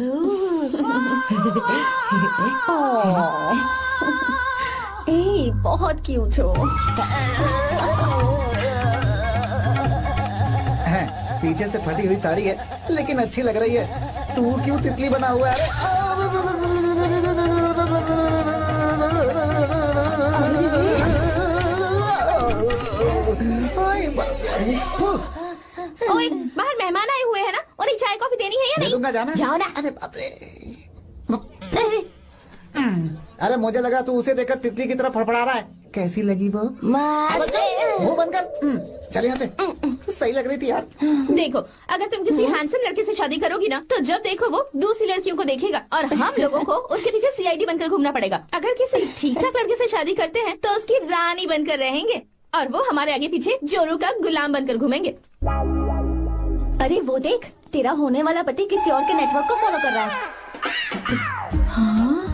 ए, बहुत क्यूट हो। पीछे से फटी हुई साड़ी है लेकिन अच्छी लग रही है। तू क्यों तितली बना हुआ है? ओए, बाहर मेहमान आए हुए हैं ना, उन्हें चाय कॉफी देनी है या नहीं? दूंगा, जाना। जाओ ना। अरे बाप रे। अरे मुझे लगा तू उसे देखकर तितली की तरफ फड़फड़ा रहा है। कैसी लगी वो? मुंह बंद कर। चल यहाँ से। सही लग रही थी यार। देखो, अगर तुम किसी हैंडसम लड़के से शादी करोगी ना, तो जब देखो वो दूसरी लड़कियों को देखेगा और हम लोगों को उसके पीछे सीआईडी बनकर घूमना पड़ेगा। अगर किसी ठीक ठाक लड़के से शादी करते हैं तो उसकी रानी बनकर रहेंगे और वो हमारे आगे पीछे जोरू का गुलाम बनकर घूमेंगे। अरे वो देख, तेरा होने वाला पति किसी और के नेटवर्क को फॉलो कर रहा है।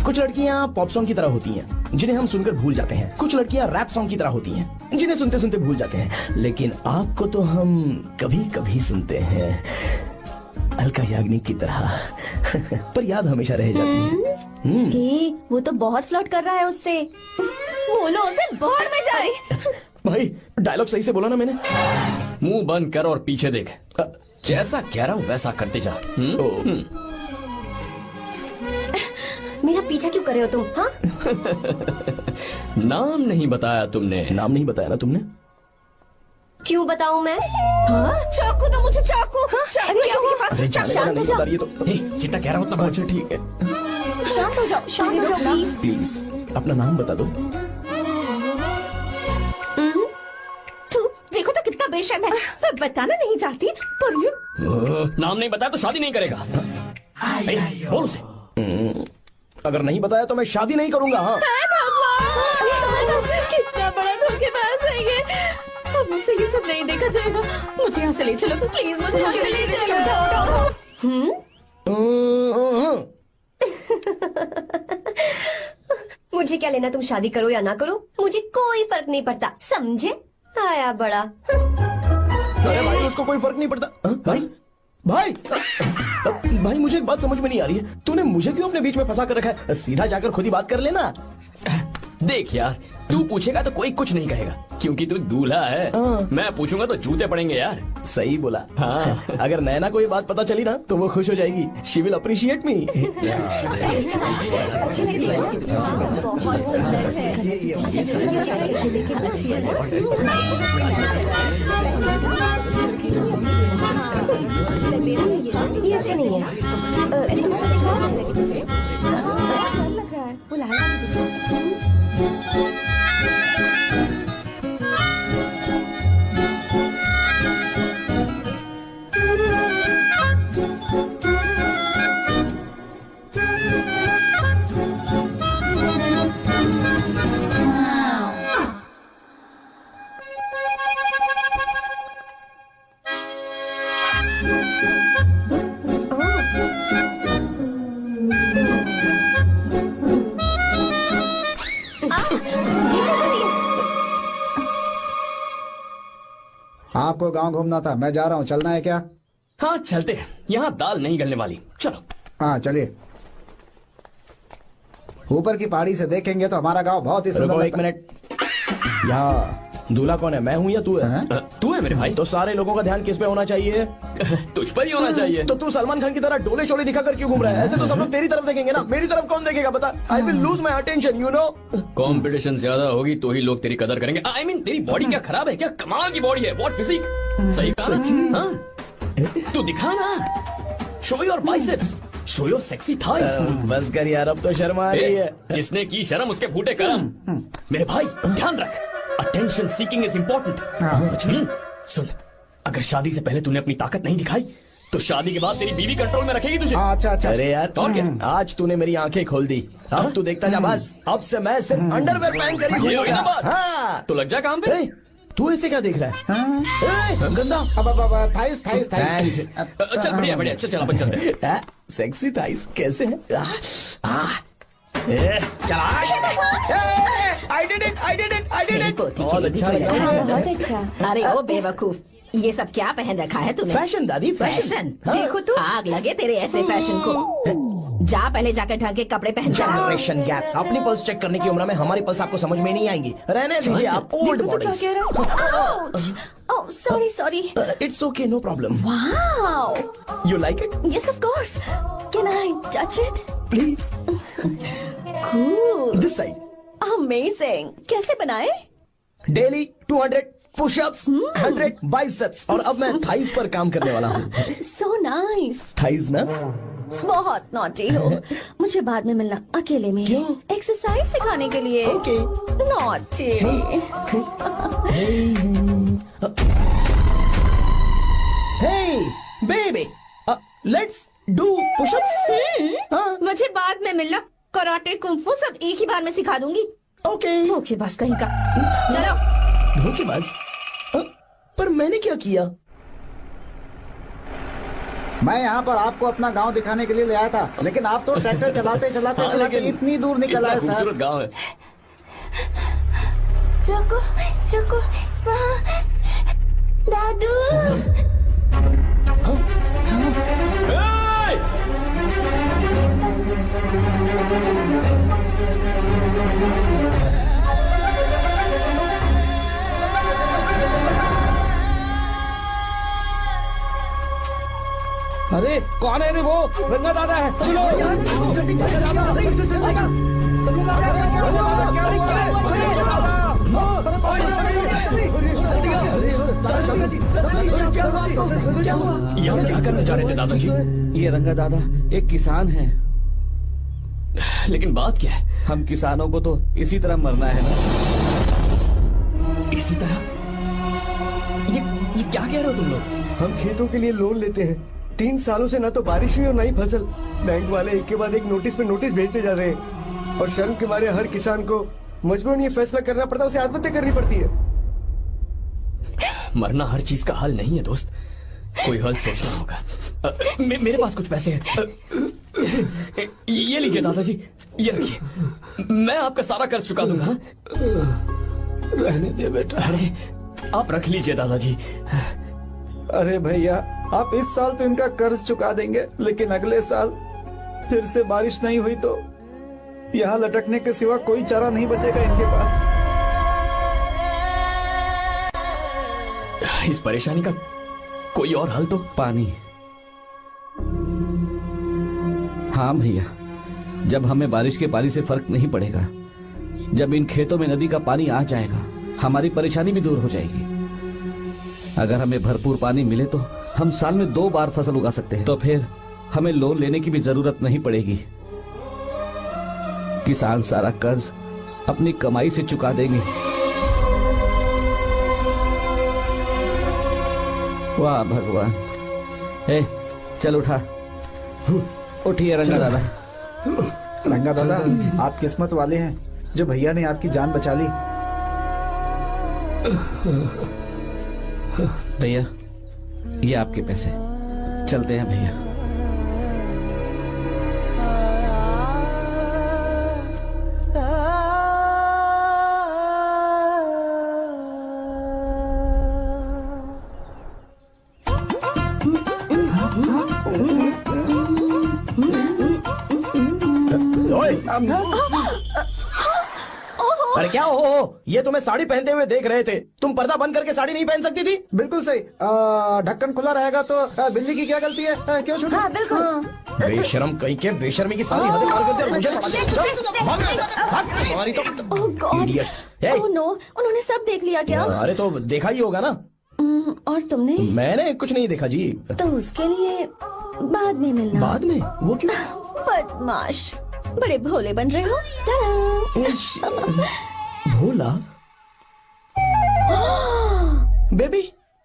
कुछ लड़कियाँ पॉप सॉन्ग की तरह होती हैं, जिन्हें हम सुनकर भूल जाते हैं। कुछ लड़कियाँ रैप सॉन्ग की तरह होती हैं, जिन्हें सुनते सुनते भूल जाते हैं। लेकिन आपको तो हम कभी कभी सुनते हैं, अलका याग्निक की तरह। पर याद हमेशा रह जाती है। वो तो बहुत फ्लर्ट कर रहा है उससे। बोलो उसे बाहर में जाए। भाई डायलॉग सही से बोला ना मैंने? मुंह बंद कर और पीछे देख। जैसा कह रहा हूँ वैसा करते जा। मेरा पीछा क्यों कर रहे हो तुम? हाँ? नाम नहीं बताया तुमने। नाम नहीं बताया ना तुमने? क्यों बताऊं मैं? चाकू दो मुझे, चाकू। अरे शांत हो जाओ। ये तो जितना कह रहा हूँ उतना। अच्छा ठीक है, शांत हो जाओ, शांत हो जाओ प्लीज। प्लीज अपना नाम बता दो। देखो तो कितना बेशर्म है। मैं बताना नहीं चाहती पर ये नाम नहीं बताया तो शादी नहीं करेगा। बोल उसे। अगर नहीं बताया तो मैं शादी नहीं करूंगा। हाँ कितना बड़ा धोखेबाज है ये। अब मुझसे ये सब नहीं देखा जाएगा। मुझे यहाँ से ले चलो प्लीज, मुझे यहाँ से ले चलो। मुझे क्या लेना तुम शादी करो या ना करो, मुझे कोई फर्क नहीं पड़ता, समझे? आया बड़ा। अरे भाई उसको कोई फर्क नहीं पड़ता। भाई भाई भाई मुझे एक बात समझ में नहीं आ रही है, तूने मुझे क्यों अपने बीच में फंसा कर रखा है? सीधा जाकर खुद ही बात कर लेना। देख यार, तू पूछेगा तो कोई कुछ नहीं कहेगा क्योंकि तू दूल्हा है। मैं पूछूंगा तो जूते पड़ेंगे यार। सही बोला। हाँ। अगर नैना को ये बात पता चली ना तो वो खुश हो जाएगी। शी विल अप्रिशिएट मी। ये अच्छा नहीं है। दूसरा आपको गांव घूमना था, मैं जा रहा हूँ, चलना है क्या? हाँ चलते हैं, यहाँ दाल नहीं गलने वाली। चलो। हाँ चलिए। ऊपर की पहाड़ी से देखेंगे तो हमारा गांव बहुत ही सुंदर। एक मिनट, यहाँ दूल्हा कौन है, मैं हूँ या तू है? तू है मेरे भाई। तो सारे लोगों का ध्यान किस पे होना चाहिए? तुझ पर ही होना चाहिए। तो तू सलमान खान की तरह डोले शोले दिखाकर क्यों घूम रहा है? ऐसे तो सब लोग तेरी तरफ देखेंगे ना, मेरी तरफ कौन देखेगा बता? I will lose my attention, you know. Competition ज्यादा होगी तो ही लोग तेरी कदर करेंगे। आई मीन तेरी बॉडी क्या खराब है क्या? कमाल की बॉडी है, व्हाट फिजिक। सही कहा। हाँ तू दिखा ना, show your biceps, show your sexy thighs. बस कर यार, अब तो शर्मा आ रही है। जिसने की शर्म उसके फूटे करम। मेरे भाई ध्यान रख, अटेंशन सीकिंग इज इम्पोर्टेंट। सुन, अगर शादी से पहले तूने अपनी ताकत नहीं दिखाई तो शादी के बाद तेरी बीवी कंट्रोल में रखेगी तुझे। अच्छा अच्छा। अरे यार और क्या? आज तूने मेरी आंखें खोल दी। अब तू देखता जा बस, अब से मैं सिर्फ अंडरवेयर पहन कर ही ये हुई ना बात। हाँ। तो लग जा काम पे। तू ऐसे क्या देख रहा है? गंदा। अब थाइस थाइस थाइस। चल बढ़िया बढ़िया, चल अपन चलते हैं। सेक्सी थाइस कैसे है? चला। I did it, I did it, I did it। बहुत अच्छा लगा। बहुत अच्छा। अरे ओ बेवकूफ, ये सब क्या पहन रखा है तूने? फैशन दादी, फैशन? हाँ। देखो तो आग लगे तेरे ऐसे फैशन को। जा पहले जाकर ढंग के कपड़े पहन कर आ। Generation gap. अपनी पल्स चेक करने की उम्र में हमारी पल्स आपको समझ में नहीं आएंगी। रहने दीजिए, आप old models. Oh sorry sorry. It's okay, no problem. Wow, you like it? Yes of course. Can I touch it? Please. Cool, this side. Amazing. कैसे बनाए? डेली 200 पुशअप्स, 100 बाइसेप्स, और अब मैं थाइस पर काम करने वाला हूँ। So nice. थाइस ना? बहुत नॉटी हो। मुझे बाद में मिलना अकेले में। क्यों? एक्सरसाइज सिखाने के लिए। Okay. Naughty. Hey, baby, let's do push-ups. हाँ, मुझे बाद में मिलना। कराटे कुंफू सब एक ही बार में सिखा दूंगी। ओके। धोखेबाज कहीं का। चलो। धोखेबाज? पर मैंने क्या किया? मैं यहाँ पर आपको अपना गांव दिखाने के लिए ले आया था, लेकिन आप तो ट्रैक्टर चलाते चलाते हाँ, चलाते लेकिन इतनी दूर निकल इतना आए साहब। खूबसूरत गांव है। रुको रुको, वहाँ दादू। Hey! अरे कौन है रे वो? रंगा दादा है। चलो जल्दी चल दादा, सब लोग आ यहाँ क्या करने जा रहे थे दादाजी? ये रंगा दादा एक किसान है। लेकिन बात क्या है? हम किसानों को तो इसी तरह मरना है ना। इसी तरह? ये क्या कह रहे हो तुम लोग? हम खेतों के लिए लोन लेते हैं। 3 सालों से ना तो बारिश हुई और ना ही फसल। बैंक वाले एक के बाद एक नोटिस पे नोटिस भेजते जा रहे हैं, और शर्म के मारे हर किसान को मजबूरन ये फैसला करना पड़ता है, उसे आत्महत्या करनी पड़ती है। मरना हर चीज का हल नहीं है दोस्त, कोई हल सोचना होगा। मेरे पास कुछ पैसे हैं। ये लीजिए दादाजी, ये रखिए, मैं आपका सारा कर्ज चुका दूंगा। रहने दे बेटा। अरे आप रख लीजिए दादाजी। अरे भैया, आप इस साल तो इनका कर्ज चुका देंगे, लेकिन अगले साल फिर से बारिश नहीं हुई तो यहाँ लटकने के सिवा कोई चारा नहीं बचेगा इनके पास। इस परेशानी का कोई और हल तो? पानी। हाँ भैया, जब हमें बारिश के पानी से फर्क नहीं पड़ेगा, जब इन खेतों में नदी का पानी आ जाएगा, हमारी परेशानी भी दूर हो जाएगी। अगर हमें भरपूर पानी मिले तो हम साल में 2 बार फसल उगा सकते हैं। तो फिर हमें लोन लेने की भी जरूरत नहीं पड़ेगी। किसान सारा कर्ज अपनी कमाई से चुका देंगे। वाह भगवान। ए, चल उठा। उठिए रंगा दादा। रंगा दादा, आप किस्मत वाले हैं जो भैया ने आपकी जान बचा ली। भैया, ये आपके पैसे। चलते हैं भैया। अरे क्या हो? ये तुम्हें साड़ी पहनते हुए देख रहे थे। तुम पर्दा बंद करके साड़ी नहीं पहन सकती थी? बिल्कुल सही। ढक्कन खुला रहेगा तो बिल्ली की क्या गलती है? क्यों छोटा? हाँ, बिल्कुल। बेशरम कहीं के, बेशर्मी की सारी हदें पार करते और मुझे पकड़ ले। तुम्हारी तो ओह गॉड। Idiots। ओह नो, उन्होंने सब देख लिया क्या? अरे तो देखा ही होगा ना। और तुमने? मैंने कुछ नहीं देखा जी। तो उसके लिए बाद में मिलना। बाद में? वो क्यों? बदमाश, बड़े भोले बन रहे हो। टाटा। भोला? बेबी,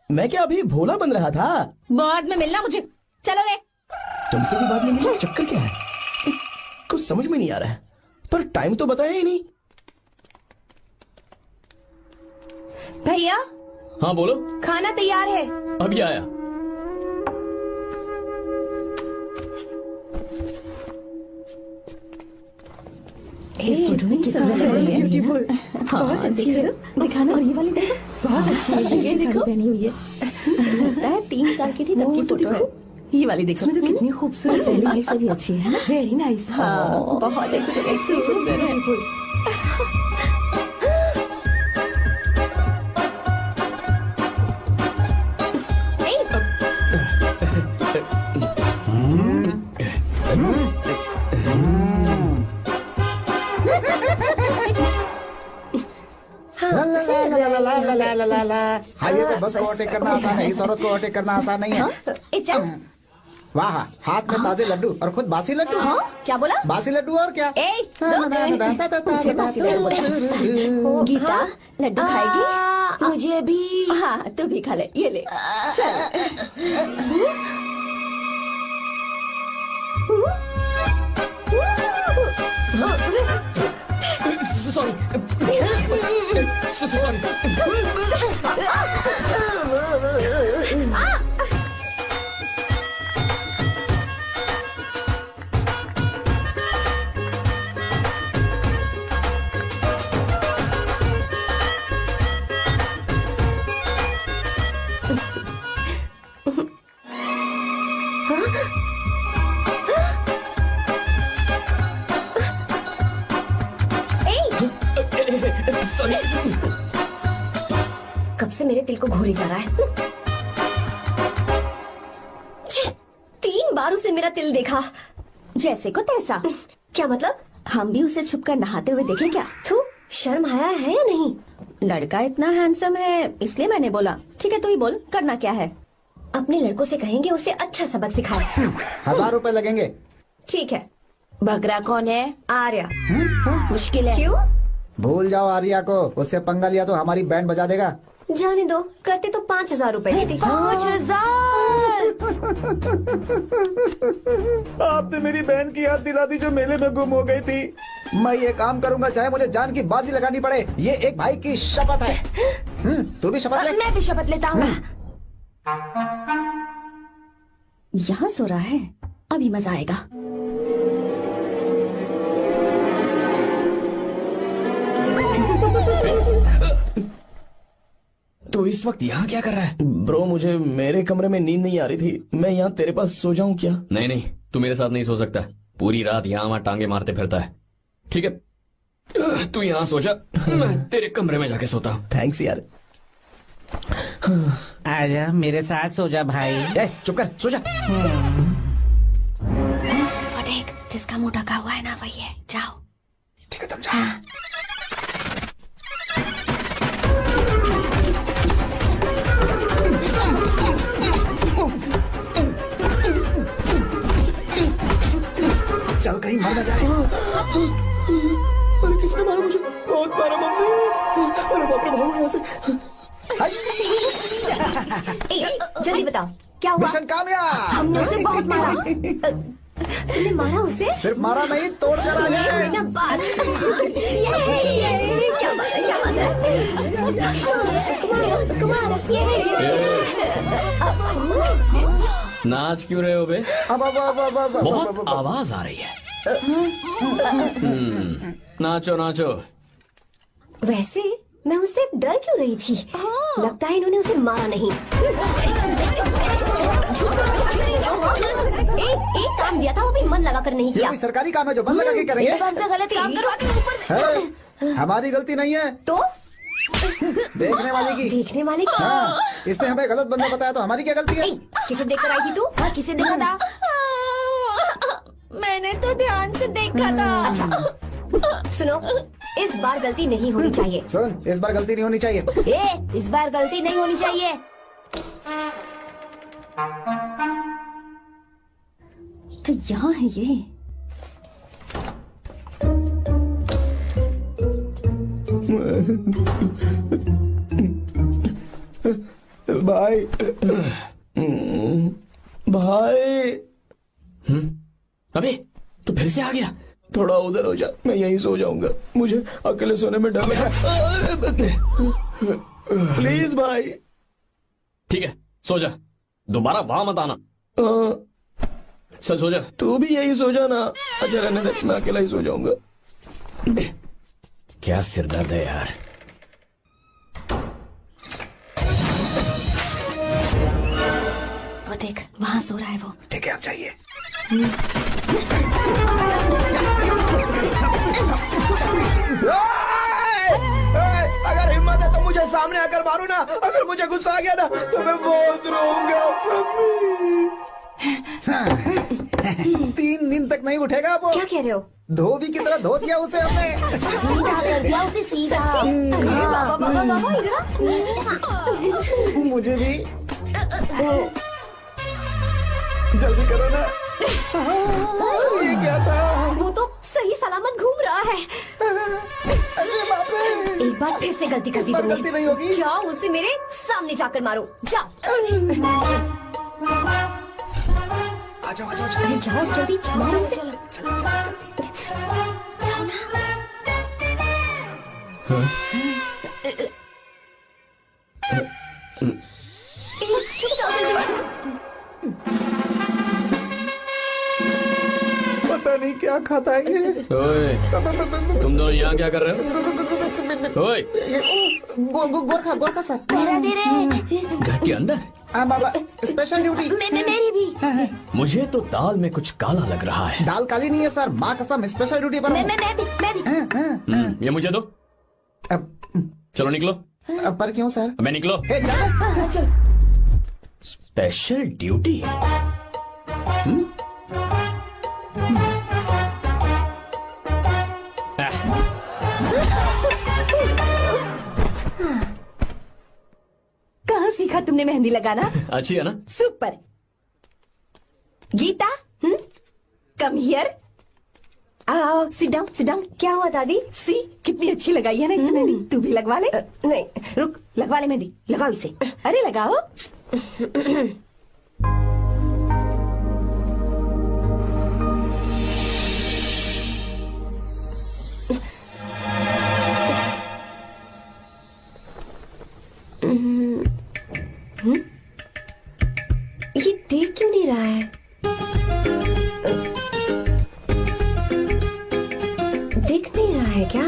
मैं क्या अभी भोला बन रहा था? बाद में मिलना मुझे। चलो रे। तुमसे भी बाद में मिलना? चक्कर क्या है? कुछ समझ में नहीं आ रहा है। पर टाइम तो बताया ही नहीं। भैया, हाँ बोलो। खाना तैयार है। अभी आया। इस फोटो में कितना ब्यूटीफुल। हाँ, अच्छी है। दिखाना। और ये वाली देखो, बहुत अच्छी है। ये देखो, पहनी हुई है। लगता है 3 साल की थी तब की फोटो है। ये वाली देखो तो कितनी खूबसूरत है। नाइस, अभी अच्छी है ना। Very nice. हाँ, बहुत अच्छी है, सुंदर है। हाईवे पे बस को ओवरटेक करना आसान है, इस औरत को ओवरटेक करना आसान नहीं है। चल। वाह, हाथ में ताजे लड्डू और खुद बासी लड्डू। हाँ, क्या बोला? बासी लड्डू और क्या? मुझे बासी लड्डू बोला। गीता, लड्डू खाएगी? मुझे भी। हाँ, तू भी खा ले, ये ले। चल। Sorry sorry. कब से मेरे दिल को घूरी जा रहा है। 3 बार उसे मेरा तिल देखा। जैसे को तैसा। क्या मतलब? हम भी उसे छुपकर नहाते हुए देखें क्या? तू शर्म आया है या नहीं? लड़का इतना हैंडसम है इसलिए मैंने बोला। ठीक है, तू ही बोल, करना क्या है? अपने लड़कों से कहेंगे उसे अच्छा सबक सिखाए। 1000 रुपए लगेंगे। ठीक है। बगरा कौन है? आर्या। मुश्किल है। क्यों? भूल जाओ आर्या को, उससे पंगा लिया तो हमारी बैंड बजा देगा। जाने दो, करते तो 5000 रुपए देते। 5000। आपने मेरी बहन की याद दिला दी जो मेले में गुम हो गई थी। मैं ये काम करूंगा चाहे मुझे जान की बाजी लगानी पड़े। ये एक भाई की शपथ है। तू भी शपथ ले। मैं भी शपथ लेता हूँ। यहाँ सो रहा है, अभी मजा आएगा। तो इस वक्त यहाँ क्या कर रहा है? ब्रो, मुझे मेरे कमरे में नींद नहीं आ रही थी। मैं यहाँ तेरे पास सो जाऊं क्या? नहीं नहीं, तू मेरे साथ नहीं सो सकता। पूरी रात यहाँ वहाँ टांगे मारते फिरता है। ठीक है, तू यहाँ सो जा, मैं तेरे कमरे में जाके सोता हूँ। थैंक्स यार। आजा मेरे साथ सो जा भाई। ए, चुप कर, सो जा। वो देख, जिसका मुंह ढका हुआ है ना वही है। जाओ। ठीक है, तुम जाओ। चल कहीं मर न जाए। अरे किसने मारा मुझे? बहुत मारा मम्मी। अरे बाप रे, भागो यहाँ से। जल्दी बताओ क्या हुआ? मिशन कामयाब। हमने उसे बहुत मारा। तुमने मारा उसे? सिर्फ मारा नहीं, तोड़ कर आ ये गए। हुई ना बात। ये क्या बात है? क्या बात है? उसको मारो। नाच क्यों रहे हो बे? अब बहुत आवाज आ रही है। नाचो नाचो। वैसे मैं उससे डर क्यों रही थी? लगता है इन्होंने उसे मारा नहीं। एक काम दिया था वो भी मन लगा कर नहीं ये किया। कोई सरकारी काम है जो मन लगा के करेंगे? से गलत काम करवाते हो ऊपर से। है, हमारी गलती नहीं है, तो देखने वाले की। देखने वाले की। हाँ, इसने हमें गलत बंदा बताया तो हमारी क्या गलती है? किसे देखकर आई थी तू? हाँ, किसे देखा था? मैंने तो ध्यान से देखा था। अच्छा सुनो, इस बार गलती नहीं होनी चाहिए। सुन, इस बार गलती नहीं होनी चाहिए। इस बार गलती नहीं होनी चाहिए। तो यहाँ है ये। भाई, भाई। अबे तू फिर से आ गया? थोड़ा उधर हो जा, मैं यहीं सो जाऊंगा। मुझे अकेले सोने में डर लग रहा है। प्लीज भाई। ठीक है, सो जा, दोबारा वहां मत आना। चल सो जा। तू भी यहीं सो जाना। अच्छा रहने दे, मैं अकेला ही सो जाऊंगा। क्या सिरदर्द है यार। वो देख वहाँ सो रहा है वो। ठीक है, आप जाइए। अगर हिम्मत है तो मुझे सामने आकर मारो ना। अगर मुझे गुस्सा आ गया ना तो मैं बहुत रोऊंगा। 3 दिन तक नहीं उठेगा वो। क्या कह रहे हो? धोबी की तरह धो दिया उसे हमने। सीधा कर दिया उसे, सीधा। अरे बाबा बाबा बाबा, इधर मुझे भी जल्दी करो ना। ये क्या था? वो तो सही सलामत घूम रहा है। अरे बाप रे। एक बार फिर से गलती कर दी इस बार तुमने। गलती नहीं होगी। जाओ उसे मेरे सामने जाकर मारो, जाओ। आ जाओ, आ जाओ, अरे जाओ जल्दी मारो उसे। पता नहीं क्या खाता है ये। ओए, तुम दोनों यहाँ क्या कर रहे हो? ओए, गोरखा सर। मेरा दे रहे। घर के अंदर? बाबा, स्पेशल ड्यूटी। मेरी भी। मुझे तो दाल में कुछ काला लग रहा है। दाल काली नहीं है सर, माँ कसम स्पेशल ड्यूटी पर हूँ। मैं भी। ये मुझे दो। चलो निकलो। पर क्यों सर? मैं निकलो। ए, चलो। चल। Special duty? कहाँ सीखा तुमने मेहंदी लगाना? अच्छी है ना? सुपर। Geeta, come here. आओ, सिट डाउन, सिट डाउन। क्या हुआ दादी? सी कितनी अच्छी लगाई है ना इसने मेहंदी। तू भी लगवा ले। नहीं, रुक, लगवा ले मेहंदी, लगाओ इसे। अरे लगाओ। ये देख क्यों नहीं रहा है? देख नहीं रहा है क्या?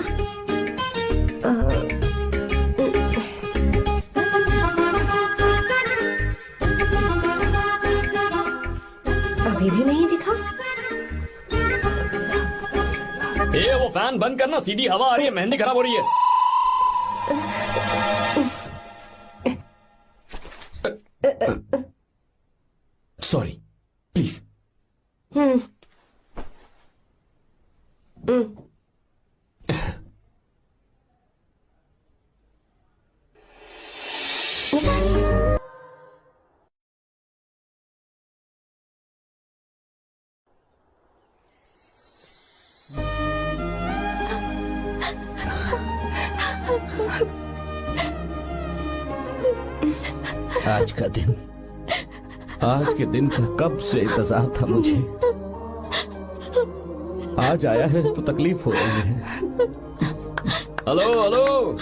अभी भी नहीं दिखा। ए, वो फैन बंद करना, सीधी हवा आ रही है, मेहंदी खराब हो रही है। Sorry, please. आज के दिन का कब से इंतजार था मुझे। आज आया है तो तकलीफ हो रही है। हेलो हेलो,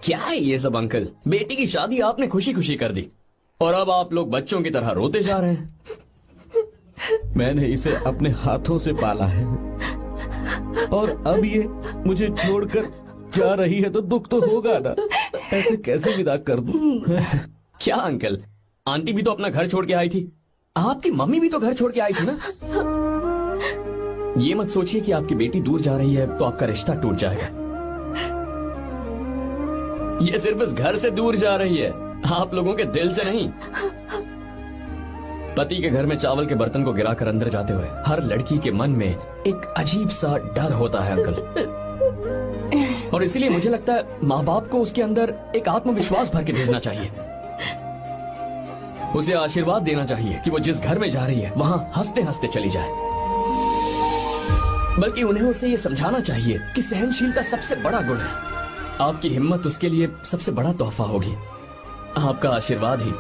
क्या है ये सब अंकल? बेटी की शादी आपने खुशी खुशी कर दी और अब आप लोग बच्चों की तरह रोते जा रहे हैं। मैंने इसे अपने हाथों से पाला है और अब ये मुझे छोड़कर जा रही है तो दुख तो होगा ना। ऐसे कैसे विदा कर दूं? क्या अंकल, आंटी भी तो अपना घर छोड़ के आई थी, आपकी मम्मी भी तो घर छोड़ के आई थी ना। ये मत सोचिए कि आपकी बेटी दूर जा रही है तो आपका रिश्ता टूट जाएगा। ये सिर्फ इस घर से दूर जा रही है, आप लोगों के दिल से नहीं। पति के घर में चावल के बर्तन को गिराकर अंदर जाते हुए हर लड़की के मन में एक अजीब सा डर होता है अंकल, और इसीलिए मुझे लगता है माँ बाप को उसके अंदर एक आत्मविश्वास भर के भेजना चाहिए। उसे आशीर्वाद देना चाहिए कि वो जिस घर में जा रही है वहां हंसते हंसते चली जाए। बल्कि उन्हें उसे ये समझाना चाहिए कि सहनशीलता सबसे बड़ा गुण है। आपकी हिम्मत उसके लिए सबसे बड़ा तोहफा होगी। आपका आशीर्वाद ही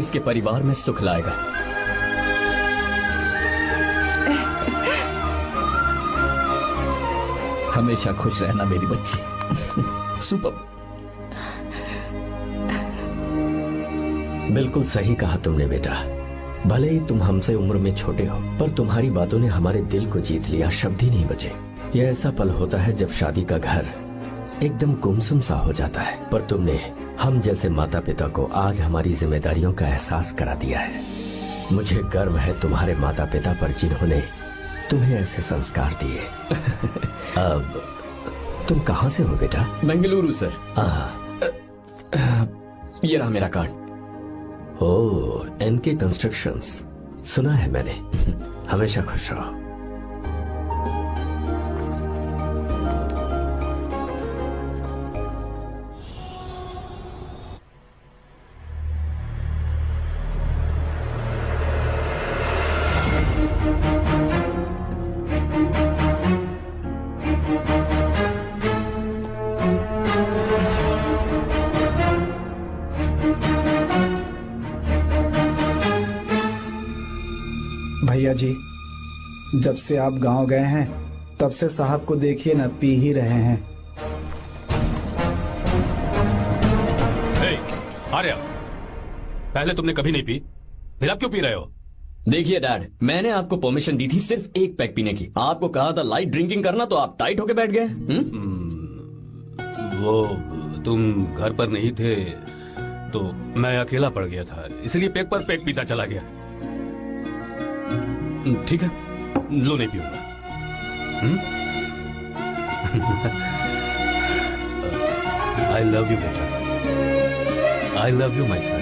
इसके परिवार में सुख लाएगा। हमेशा खुश रहना मेरी बच्ची। सुपर। बिल्कुल सही कहा तुमने बेटा। भले ही तुम हमसे उम्र में छोटे हो, पर तुम्हारी बातों ने हमारे दिल को जीत लिया, शब्द ही नहीं बचे। यह ऐसा पल होता है जब शादी का घर एकदम गुमसुम सा हो जाता है, पर तुमने हम जैसे माता पिता को आज हमारी जिम्मेदारियों का एहसास करा दिया है। मुझे गर्व है तुम्हारे माता पिता पर जिन्होंने तुम्हें ऐसे संस्कार दिए। अब तुम कहाँ से हो बेटा? बेंगलुरु सर। ये रहा मेरा कार्ड। ओह, एनके कंस्ट्रक्शंस, सुना है मैंने। हमेशा खुश रहो। भैया जी, जब से आप गांव गए हैं तब से साहब को देखिए ना, पी ही रहे हैं। आर्या, पहले तुमने कभी नहीं पी, फिर अब क्यों पी रहे हो? देखिए डैड, मैंने आपको परमिशन दी थी सिर्फ एक पैक पीने की। आपको कहा था लाइट ड्रिंकिंग करना, तो आप टाइट होके बैठ गए। वो तुम घर पर नहीं थे तो मैं अकेला पड़ गया था, इसलिए पैक पर पैक पीता चला गया। ठीक है, लो नहीं पीऊंगा। आई लव यू बेटा, आई लव यू माई सन।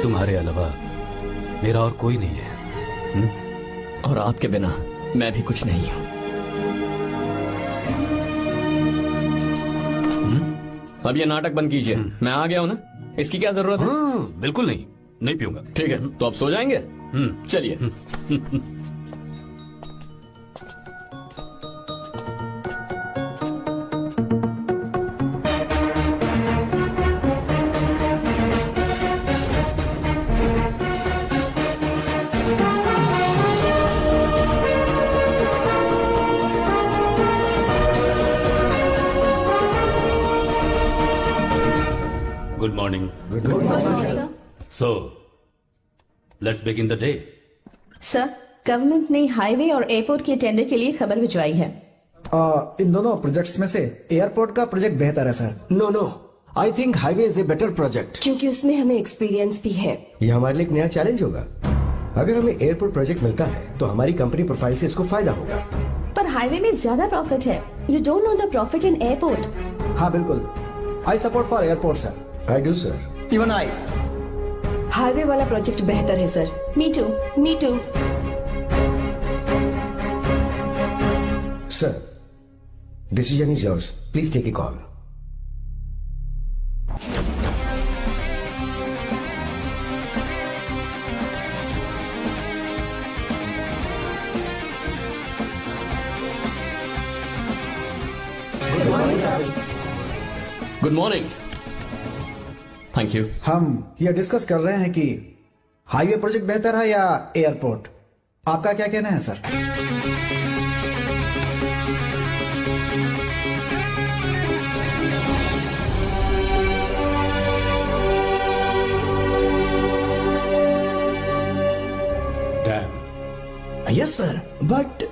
तुम्हारे अलावा मेरा और कोई नहीं है। और आपके बिना मैं भी कुछ नहीं हूं। अब ये नाटक बंद कीजिए। मैं आ गया हूं ना, इसकी क्या जरूरत है? बिल्कुल नहीं, नहीं पीऊंगा। ठीक है, तो आप सो जाएंगे? चलिए। Good morning. Good morning, sir. So, let's begin the day. Sir, government ने हाईवे और एयरपोर्ट के टेंडर के लिए खबर भिजवाई है। इन दोनों प्रोजेक्ट्स में से एयरपोर्ट का प्रोजेक्ट बेहतर है sir. No, I think highway is a better project. क्योंकि उसमें हमें एक्सपीरियंस भी है। ये हमारे लिए एक नया चैलेंज होगा। अगर हमें एयरपोर्ट प्रोजेक्ट मिलता है तो हमारी कंपनी प्रोफाइल से इसको फायदा होगा। पर हाईवे में ज्यादा प्रॉफिट है। You don't know the profit in airport. हाँ बिल्कुल, I support for airport sir. I do sir. Even I. Highway वाला प्रोजेक्ट बेहतर है sir. Me too. Me too. Sir, decision is yours, please take a call. Good morning. Thank you. हम ये discuss कर रहे हैं कि हाईवे प्रोजेक्ट बेहतर है या एयरपोर्ट। आपका क्या कहना है sir? Dam. Yes sir, but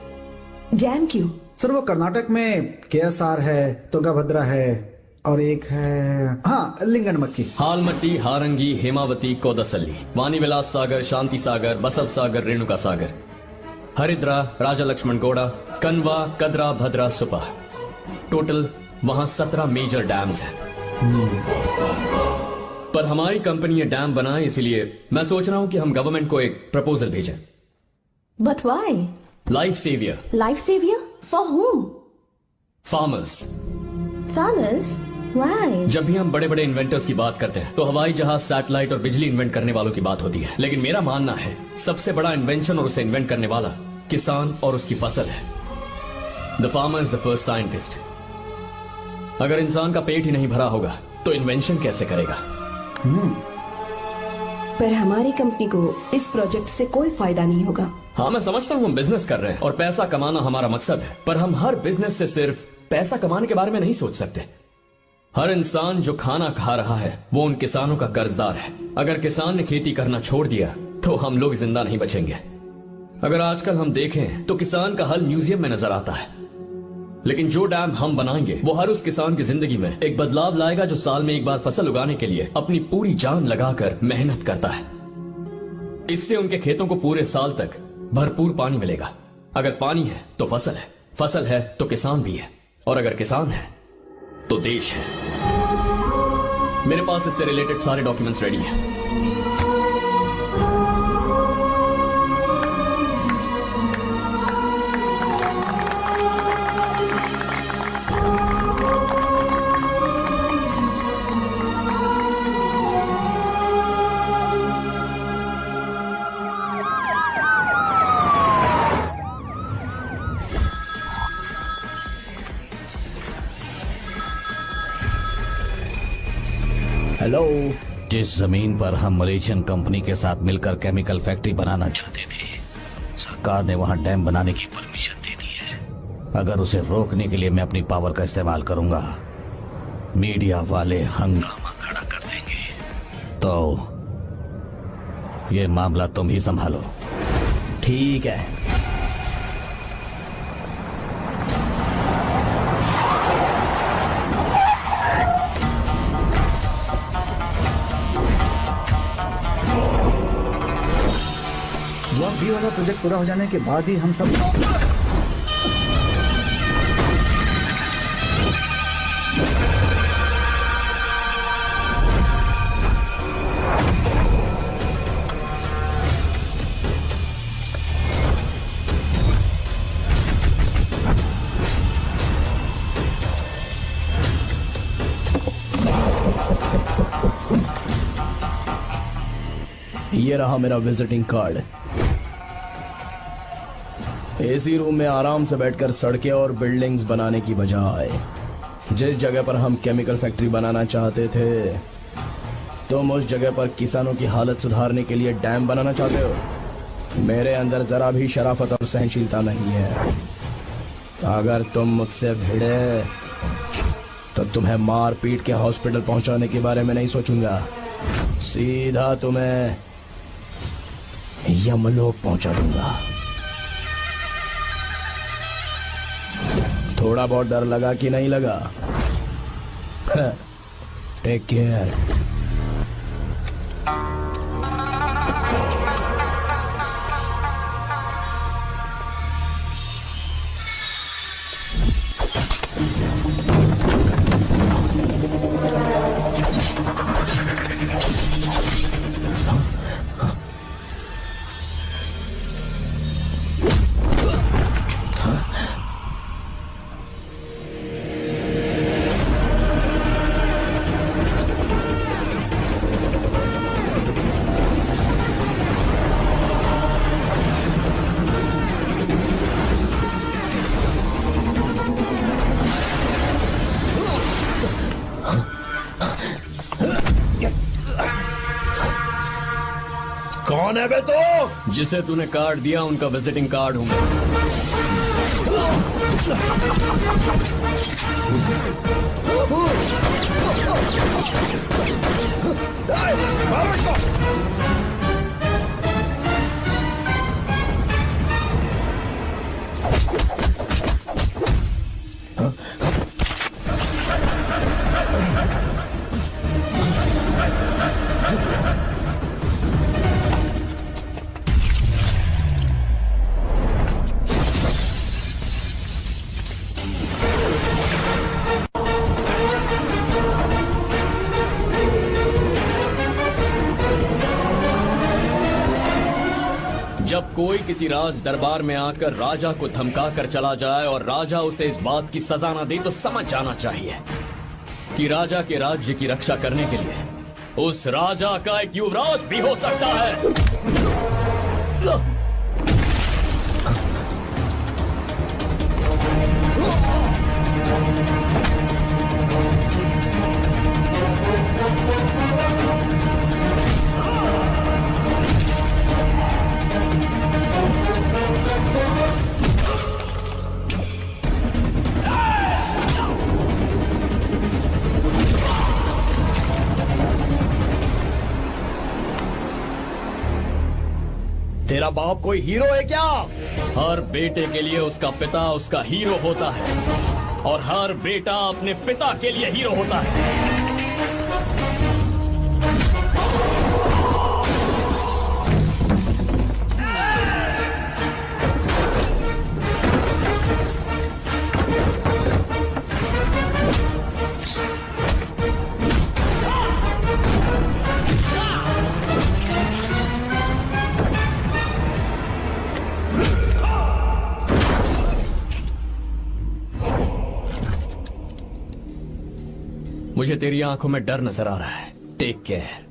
dam क्यों? सर वो कर्नाटक में केएसआर है, तुंगाभद्रा है और एक है हाँ लिंगनमक्की। हालमट्टी, हारंगी, हेमावती, कोदसल्ली, वानी विलास सागर, शांति सागर, बसव सागर, रेणुका सागर, हरिद्रा, राजा लक्ष्मण गौड़ा, कनवा, कदरा, भद्रा, सुपा। टोटल वहां 17 मेजर डैम्स हैं। पर हमारी कंपनी ये डैम बनाए, इसलिए मैं सोच रहा हूं कि हम गवर्नमेंट को एक प्रपोजल भेजें। But why? Life saviour. Life saviour for home? Farmers. Farmers? Why? जब भी हम बड़े बड़े इन्वेंटर्स की बात करते हैं तो हवाई जहाज, सैटेलाइट और बिजली इन्वेंट करने वालों की बात होती है, लेकिन मेरा मानना है सबसे बड़ा इन्वेंशन और उसे इन्वेंट करने वाला किसान और उसकी फसल है। The farmer is the first scientist. अगर इंसान का पेट ही नहीं भरा होगा तो इन्वेंशन कैसे करेगा? पर हमारी कंपनी को इस प्रोजेक्ट से कोई फायदा नहीं होगा। हाँ, मैं समझता हूँ हम बिजनेस कर रहे हैं और पैसा कमाना हमारा मकसद है, पर हम हर बिजनेस से सिर्फ पैसा कमाने के बारे में नहीं सोच सकते। हर इंसान जो खाना खा रहा है वो उन किसानों का कर्जदार है। अगर किसान ने खेती करना छोड़ दिया तो हम लोग जिंदा नहीं बचेंगे। अगर आजकल हम देखें तो किसान का हल म्यूजियम में नजर आता है, लेकिन जो डैम हम बनाएंगे वो हर उस किसान की जिंदगी में एक बदलाव लाएगा जो साल में एक बार फसल उगाने के लिए अपनी पूरी जान लगाकर मेहनत करता है। इससे उनके खेतों को पूरे साल तक भरपूर पानी मिलेगा। अगर पानी है तो फसल है तो किसान भी है, और अगर किसान है तो देश है। मेरे पास इससे रिलेटेड सारे डॉक्यूमेंट्स रेडी हैं। हेलो। जिस जमीन पर हम मलेशियन कंपनी के साथ मिलकर केमिकल फैक्ट्री बनाना चाहते थे, सरकार ने वहां डैम बनाने की परमिशन दे दी है। अगर उसे रोकने के लिए मैं अपनी पावर का इस्तेमाल करूंगा, मीडिया वाले हंगामा खड़ा कर देंगे। तो ये मामला तुम ही संभालो। ठीक है। ये वाला प्रोजेक्ट पूरा हो जाने के बाद ही हम सब ये रहा मेरा विजिटिंग कार्ड। एसी रूम में आराम से बैठकर सड़कें और बिल्डिंग्स बनाने की बजाय जिस जगह पर हम केमिकल फैक्ट्री बनाना चाहते थे, तुम उस जगह पर किसानों की हालत सुधारने के लिए डैम बनाना चाहते हो। मेरे अंदर जरा भी शराफत और सहनशीलता नहीं है। अगर तुम मुझसे भिड़े तो तुम्हें मार पीट के हॉस्पिटल पहुंचाने के बारे में नहीं सोचूंगा, सीधा तुम्हें यमलोक पहुंचा दूंगा। थोड़ा बहुत डर लगा कि नहीं लगा? Take care. कौन है बे तो? जिसे तूने कार्ड दिया उनका विजिटिंग कार्ड हूं मैं। जब कोई किसी राज दरबार में आकर राजा को धमका कर चला जाए और राजा उसे इस बात की सजा न दे, तो समझ जाना चाहिए कि राजा के राज्य की रक्षा करने के लिए उस राजा का एक युवराज भी हो सकता है। तेरा बाप कोई हीरो है क्या? हर बेटे के लिए उसका पिता उसका हीरो होता है और हर बेटा अपने पिता के लिए हीरो होता है। मुझे तेरी आंखों में डर नजर आ रहा है। Take care.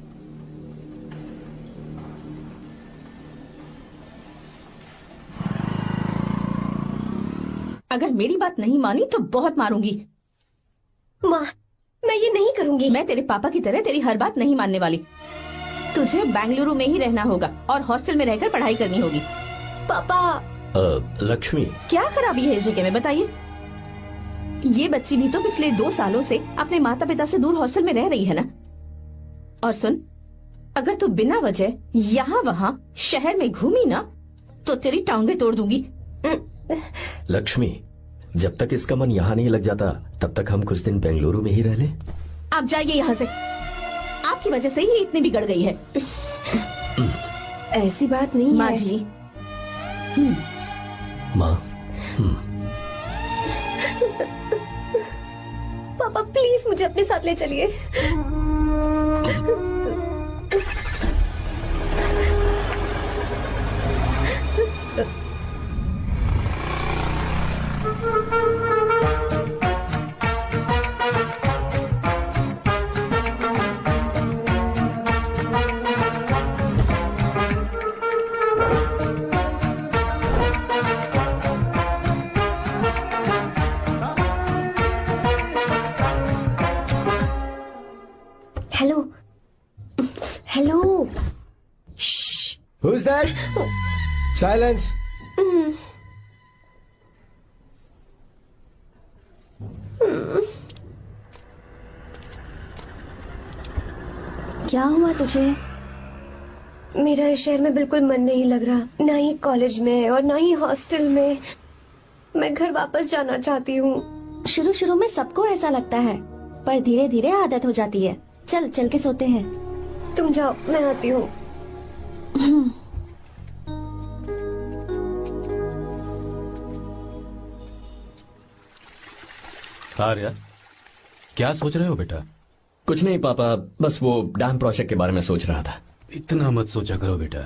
अगर मेरी बात नहीं मानी तो बहुत मारूंगी। माँ, मैं ये नहीं करूंगी। मैं तेरे पापा की तरह तेरी हर बात नहीं मानने वाली। तुझे बेंगलुरु में ही रहना होगा और हॉस्टल में रहकर पढ़ाई करनी होगी। पापा। लक्ष्मी, क्या खराबी है इस जगह में बताइए? ये बच्ची भी तो पिछले 2 सालों से अपने माता पिता से दूर हॉस्टल में रह रही है ना। और सुन, अगर तू बिना वजह यहाँ वहाँ शहर में घूमी ना तो तेरी टांगे तोड़ दूंगी। लक्ष्मी, जब तक इसका मन यहाँ नहीं लग जाता तब तक हम कुछ दिन बेंगलुरु में ही रह लें। आप जाइए यहाँ से। आपकी वजह से ही इतनी बिगड़ गई है। ऐसी बात नहीं माँ है। जी। माँ, पापा प्लीज मुझे अपने साथ ले चलिए। Hello hello. Who's that? Silence. क्या हुआ तुझे? मेरा इस शहर में बिल्कुल मन नहीं लग रहा, ना ही कॉलेज में और ना ही हॉस्टल में। मैं घर वापस जाना चाहती हूँ। शुरू शुरू में सबको ऐसा लगता है, पर धीरे धीरे आदत हो जाती है। चल चल के सोते हैं। तुम जाओ, मैं आती हूँ। आर्या, क्या सोच रहे हो बेटा? कुछ नहीं पापा, बस वो डैम प्रोजेक्ट के बारे में सोच रहा था। इतना मत सोचा करो बेटा।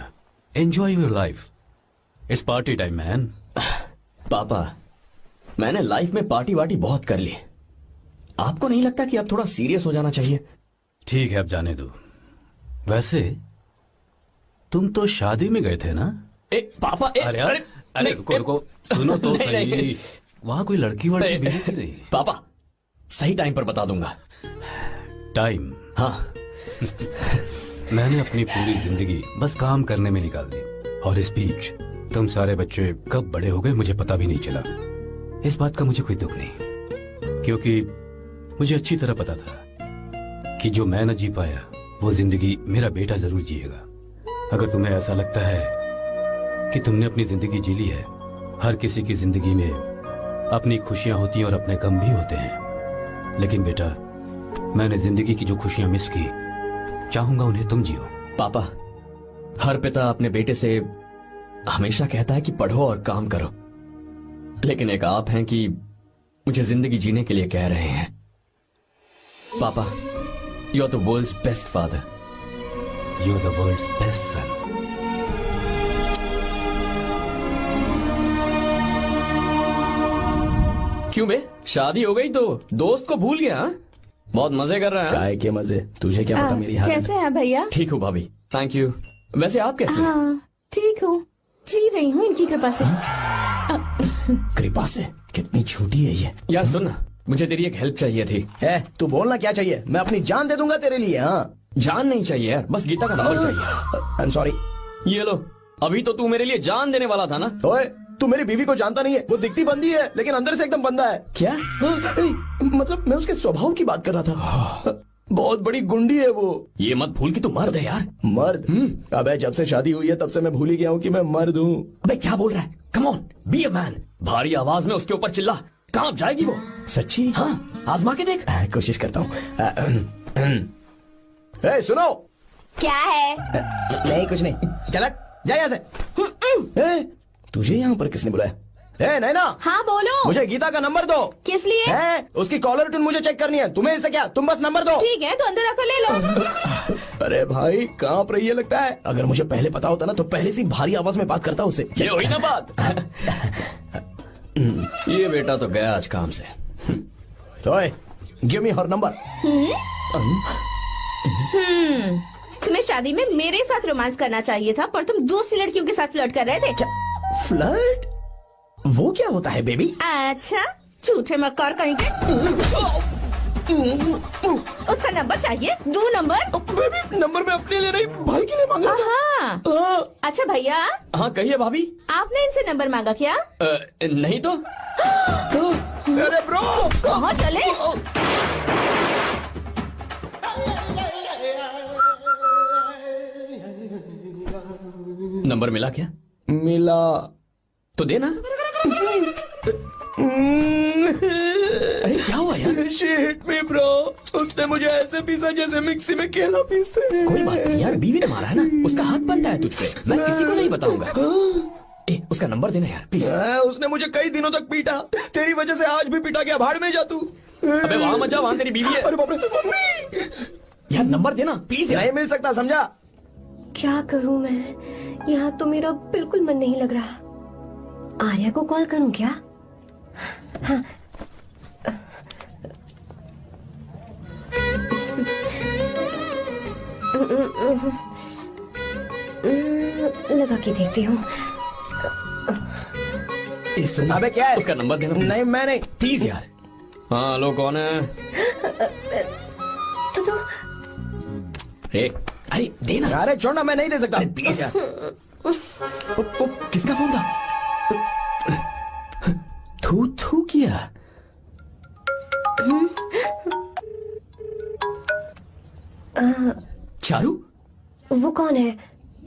Enjoy your life. It's party time man. पापा, मैंने लाइफ में पार्टी वार्टी बहुत कर ली। आपको नहीं लगता कि अब थोड़ा सीरियस हो जाना चाहिए? ठीक है, अब जाने दो। वैसे तुम तो शादी में गए थे ना? पापा, अरे अरे अरे रुको, सुनो तो सही। वहाँ कोई लड़की वड़की मिली थी नहीं? पापा, सही टाइम पर बता दूंगा। टाइम? हाँ। मैंने अपनी पूरी जिंदगी बस काम करने में निकाल दी, और इस बीच तुम सारे बच्चे कब बड़े हो गए मुझे पता भी नहीं चला। इस बात का मुझे कोई दुख नहीं, क्योंकि मुझे अच्छी तरह पता था कि जो मैं न जी पाया वो जिंदगी मेरा बेटा जरूर जिएगा। अगर तुम्हें ऐसा लगता है कि तुमने अपनी जिंदगी जी ली है, हर किसी की जिंदगी में अपनी खुशियां होती हैं और अपने गम भी होते हैं, लेकिन बेटा मैंने जिंदगी की जो खुशियां मिस की, चाहूंगा उन्हें तुम जियो। पापा, हर पिता अपने बेटे से हमेशा कहता है कि पढ़ो और काम करो, लेकिन एक आप हैं कि मुझे जिंदगी जीने के लिए कह रहे हैं। पापा, you are the world's best father. You are the world's best son. क्यों बे, शादी हो गई तो दोस्त को भूल गया? बहुत मजे कर रहा है। काय के मजे, तुझे क्या पता मेरी हालत। कैसे हैं भैया? ठीक हूँ भाभी, थैंक यू। वैसे आप कैसे हैं? हाँ ठीक हूँ, जी रही हूँ इनकी कृपा से। कृपा से? कितनी झूठी है ये। यार सुन ना, मुझे तेरी एक हेल्प चाहिए थी। तू बोलना क्या चाहिए, मैं अपनी जान दे दूंगा तेरे लिए। हाँ, जान नहीं चाहिए यार, बस गीता का नंबर चाहिए। I am sorry. ये लो, अभी तो तू मेरे लिए जान देने वाला था ना। ओए, तू मेरी बीवी को जानता नहीं है। वो दिखती बंदी है लेकिन अंदर से एकदम बंदा है। क्या? मतलब मैं उसके स्वभाव की बात कर रहा था। बहुत बड़ी गुंडी है वो। ये मत भूल कि तू मर्द है यार। मर्द? अबे जब से शादी हुई है तब से मैं भूल ही गया हूँ कि मैं मर्द हूँ। अबे क्या बोल रहा है? Come on, be a man. भारी आवाज में उसके ऊपर चिल्ला, कांप जाएगी वो। सच्ची? हाँ, आजमा के देख। कोशिश करता हूँ। सुनो। क्या है? नहीं कुछ नहीं, चल जा यहाँ से। तुझे यहाँ पर किसने बुलाया? नैना। हाँ बोलो। मुझे गीता का नंबर दो। किस लिए? उसकी कॉलर ट्यून मुझे चेक करनी है। तुम्हें इससे क्या, तुम बस नंबर दो। ठीक है, तो अंदर आकर ले लो। अरे भाई कांप रही है लगता है। अगर मुझे पहले पता होता ना तो पहले से भारी आवाज में बात करता उससे। ये हुई ना बात। ये बेटा तो गया आज काम से। तो गिव मी हर नंबर। तुम्हें शादी में मेरे साथ रोमांस करना चाहिए था, पर तुम दूसरी लड़कियों के साथ फ्लर्ट कर रहे थे। क्या फ्लर्ट? वो क्या होता है बेबी? अच्छा, झूठे मक्कार कहीं के। उसका नंबर चाहिए? दो नंबर। बेबी नंबर मैं अपने लिए नहीं भाई के लिए मांगा। हाँ। अच्छा भैया। हाँ कहिए भाभी। आपने इनसे नंबर मांगा क्या? नहीं तो। अरे ब्रो कहाँ चले? नंबर मिला क्या? मिला तो देना। अरे क्या हुआ यार? शिट मी ब्रो, उसने मुझे ऐसे पीसा जैसे मिक्सी में केला पीसते हैं। कोई बात नहीं यार, बीवी ने मारा है ना, उसका हाथ बनता है तुझ पे। मैं किसी को नहीं बताऊंगा। उसका नंबर देना यार प्लीज। उसने मुझे कई दिनों तक पीटा, तेरी वजह से आज भी पीटा गया। भाड़ में जा तू। अबे वहां मत जा, वहां तेरी बीवी है। अरे बाप रे मम्मी। यार नंबर देना प्लीज। नहीं मिल सकता, समझा? क्या करूं मैं? यहाँ तो मेरा बिल्कुल मन नहीं लग रहा। आर्या को कॉल करूं क्या? हाँ। लगा के देखती हूँ। अबे क्या है? उसका नंबर देना नहीं मैं नहीं, प्लीज यार। हाँ हेलो, कौन है? तो अरे देना। अरे छोड़ना, मैं नहीं दे सकता। प्लीज यार। किसका फोन था? थू थू किया। चारू? वो कौन है?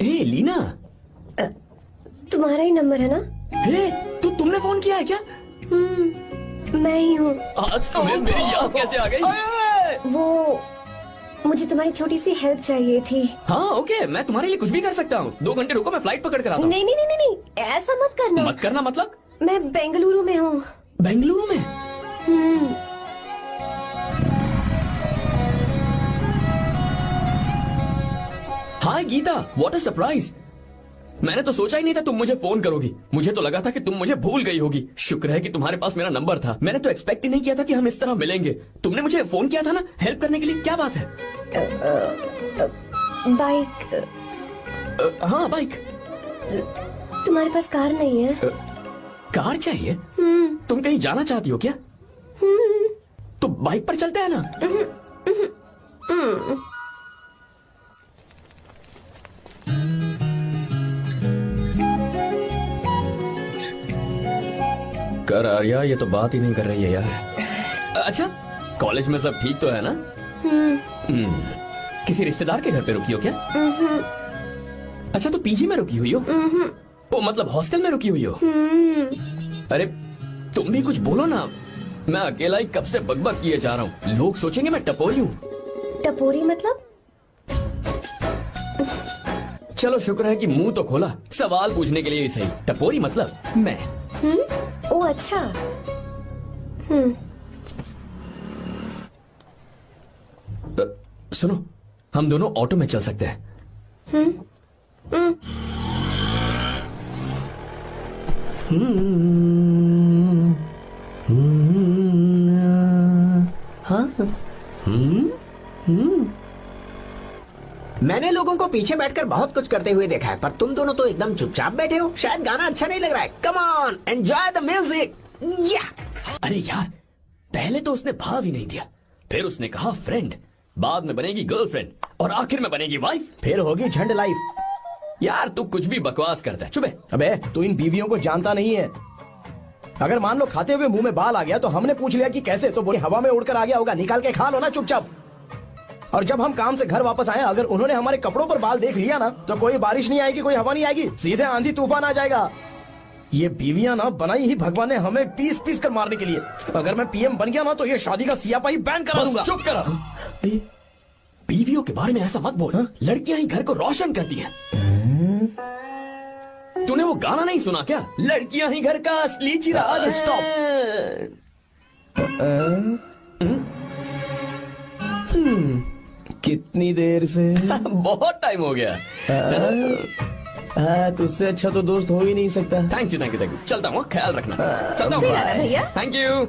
लीना। तुम्हारा ही नंबर है ना? तुमने फोन किया है क्या? मैं ही हूँ। आज तुम्हें मेरी याद कैसे आ गई? वो मुझे तुम्हारी छोटी सी हेल्प चाहिए थी। हाँ ओके, मैं तुम्हारे लिए कुछ भी कर सकता हूँ। 2 घंटे रुको, मैं फ्लाइट पकड़ कर आता हूँ। नहीं नहीं नहीं नहीं, ऐसा मत करना। मत करना मतलब? मैं बेंगलुरु में हूँ। बेंगलुरु में? हाय गीता, व्हाट अ सरप्राइज। मैंने तो सोचा ही नहीं था तुम मुझे फोन करोगी। मुझे तो लगा था कि तुम मुझे भूल गई होगी। शुक्र है कि तुम्हारे पास मेरा नंबर था। मैंने तो एक्सपेक्ट ही नहीं किया था कि हम इस तरह मिलेंगे। तुमने मुझे फोन किया था ना हेल्प करने के लिए। क्या बात है? बाइक। हाँ बाइक। तुम्हारे पास कार नहीं है? कार चाहिए? तुम कहीं जाना चाहती हो क्या? तो बाइक पर चलते हैं ना। कर आर्या, ये तो बात ही नहीं कर रही है यार। अच्छा, कॉलेज में सब ठीक तो है ना? किसी रिश्तेदार के घर पे रुकी हो क्या? अच्छा, तो पीजी में रुकी हुई हो? ओ मतलब हॉस्टल में रुकी हुई हो? अरे तुम भी कुछ बोलो ना। मैं अकेला ही कब से बकबक किए जा रहा हूँ। लोग सोचेंगे मैं टपोरी हूँ। टपोरी मतलब? चलो शुक्र है कि मुंह तो खोला, सवाल पूछने के लिए ही सही। टपोरी मतलब मैं। ओ अच्छा। सुनो, हम दोनों ऑटो में चल सकते हैं। मैंने लोगों को पीछे बैठकर बहुत कुछ करते हुए देखा है, पर तुम दोनों तो एकदम चुपचाप बैठे हो। शायद गाना अच्छा नहीं लग रहा है। Come on, enjoy the music. अरे यार, पहले तो उसने भाव ही नहीं दिया, फिर उसने कहा फ्रेंड, बाद में बनेगी गर्लफ्रेंड और आखिर में बनेगी वाइफ, फिर होगी झंड लाइफ। यार तू कुछ भी बकवास करता है। चुप। अबे तू इन बीवियों को जानता नहीं है। अगर मान लो खाते हुए मुंह में बाल आ गया तो हमने पूछ लिया कि कैसे, तो बोले हवा में उड़कर आ गया होगा। निकाल के खा लो ना चुपचाप। और जब हम काम से घर वापस आए, अगर उन्होंने हमारे कपड़ों पर बाल देख लिया ना, तो कोई बारिश नहीं आएगी, कोई हवा नहीं आएगी, सीधे आंधी तूफान आ जाएगा। ये बीवियां ना बनाई ही भगवान ने हमें पीस पीस कर मारने के लिए। अगर मैं पीएम बन गया ना तो ये शादी का सियापाही बैन करा दूंगा। चुप करो। बीवियों के बारे में ऐसा मत बोल। लड़कियां ही घर को रोशन करती हैं। तूने वो गाना नहीं सुना क्या? लड़कियां ही घर का असली चिराग। स्टॉप। कितनी देर से? बहुत टाइम हो गया। तुझसे अच्छा तो दोस्त हो ही नहीं सकता। Thank you thank you thank you. चलता हूँ, ख्याल रखना। चलता हूँ भैया। Thank you.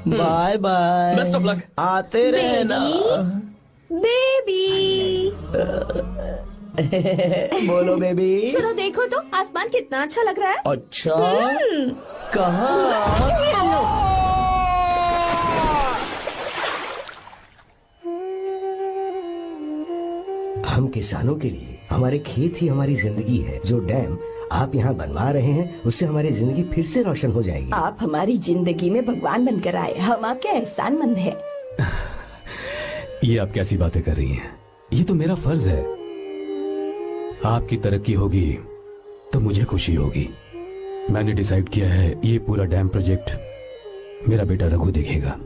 Bye bye. Best of luck. आते रहना बेबी। बोलो बेबी। सुनो, देखो तो आसमान कितना अच्छा लग रहा है। अच्छा, कहाँ? हम किसानों के लिए हमारे खेत ही हमारी जिंदगी है। जो डैम आप यहाँ बनवा रहे हैं उससे हमारी जिंदगी फिर से रोशन हो जाएगी। आप हमारी जिंदगी में भगवान बनकर आए, हम आपके एहसानमंद हैं। ये आप कैसी बातें कर रही हैं? ये तो मेरा फर्ज है। आपकी तरक्की होगी तो मुझे खुशी होगी। मैंने डिसाइड किया है ये पूरा डैम प्रोजेक्ट मेरा बेटा रघु देखेगा।